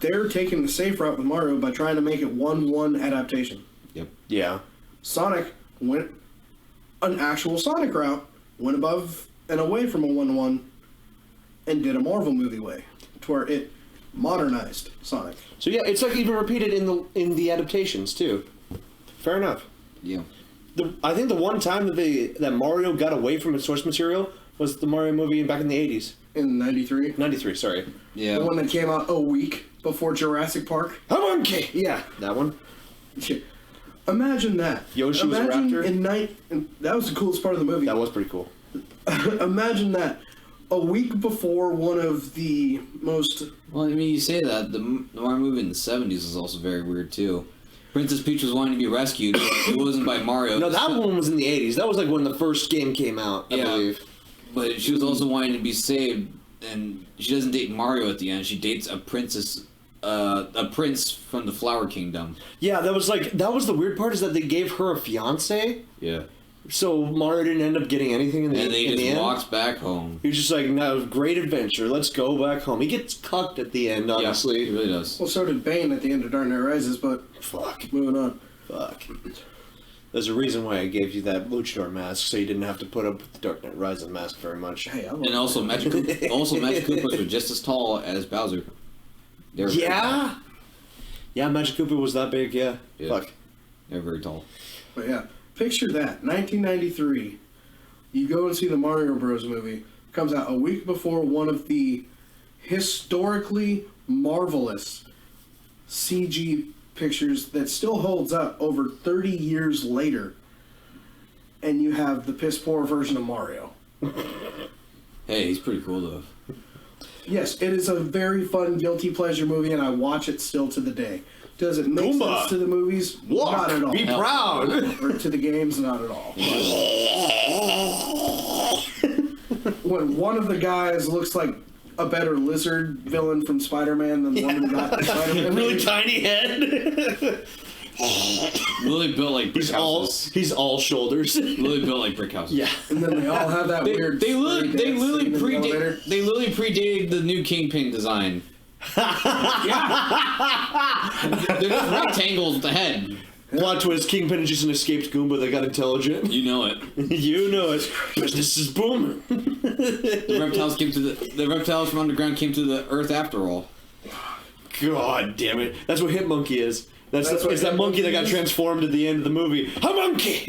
S3: They're taking the safe route with Mario by trying to make it 1-1 adaptation.
S2: Yep.
S1: Yeah.
S3: Sonic went an actual Sonic route, went above and away from a 1-1, and did a Marvel movie way, to where it modernized Sonic.
S1: So yeah, it's like even repeated in the adaptations too. Fair enough.
S2: Yeah.
S1: I think the one time that Mario got away from its source material was the Mario movie back in the 80s.
S3: In 93.
S1: 93, sorry.
S2: Yeah.
S3: The one that came out a week before Jurassic Park.
S1: Okay. Yeah, that one.
S3: Imagine that.
S1: Yoshi was a raptor?
S3: That was the coolest part of the movie.
S1: That was pretty cool.
S3: Imagine that. A week before one of the most...
S2: Well, I mean, you say that. The Mario movie in the 70s was also very weird, too. Princess Peach was wanting to be rescued, but it wasn't by Mario.
S1: No, that one was in the 80s. That was like when the first game came out, I believe.
S2: But she was also wanting to be saved, and she doesn't date Mario at the end. She dates a prince from the Flower Kingdom.
S1: Yeah, that was the weird part is that they gave her a fiance,
S2: Yeah.
S1: so Mario didn't end up getting anything in the
S2: And they
S1: in the
S2: just
S1: end.
S2: walks back home.
S1: He was just like, no, great adventure. Let's go back home. He gets cucked at the end,
S2: Yeah,
S1: honestly.
S2: he really does.
S3: Well, so did Bane at the end of Dark Knight Rises, but
S1: Fuck.
S3: moving on.
S1: Fuck. There's a reason why I gave you that luchador mask, so you didn't have to put up with the Dark Knight Rises mask very much.
S3: Hey, I
S2: And also, Magic Koopas were just as tall as Bowser. They were very tall.
S1: Yeah? Yeah, Magic Koopa was that big, yeah.
S2: Yeah.
S1: Fuck.
S2: They're very tall.
S3: But yeah, picture that. 1993. You go and see the Mario Bros. Movie. Comes out a week before one of the historically marvelous CG pictures that still holds up over 30 years later. And you have the piss poor version of Mario.
S2: Hey, he's pretty cool, though.
S3: Yes, it is a very fun guilty pleasure movie, and I watch it still to the day. Does it make
S1: Goomba.
S3: sense to the movies?
S1: Walk,
S3: Not at all.
S1: be proud.
S3: Or to the games? Not at all. When one of the guys looks like a better lizard villain from Spider-Man than the one who got the Spider-Man
S1: Really
S3: movie.
S1: tiny head.
S2: Lily built like brick
S1: He's
S2: houses.
S1: all shoulders.
S2: Lily built like brick houses.
S1: Yeah.
S3: And then they all have that weird.
S2: They literally
S3: spray dance scene in the elevator.
S2: predated the new Kingpin design. They're just rectangles with the head.
S1: Plot twist: Kingpin is just an escaped Goomba that got intelligent.
S2: You know it.
S1: You know it. Business is booming.
S2: The reptiles from underground came to the Earth after all.
S1: God damn it! That's what Hit Monkey is. It's
S3: what
S1: that
S3: Hit
S1: monkey that got
S3: Monkey is?
S1: transformed at the end of the movie. A monkey.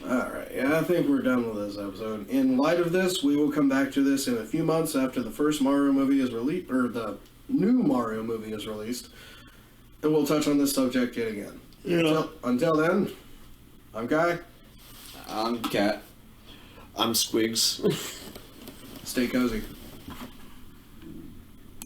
S3: Alright, yeah, I think we're done with this episode. In light of this, we will come back to this in a few months after the first Mario movie is released, or the new Mario movie is released, and we'll touch on this subject yet again.
S1: Yeah.
S3: Until then, I'm Guy.
S2: I'm Cat.
S1: I'm Squigs.
S3: Stay cozy.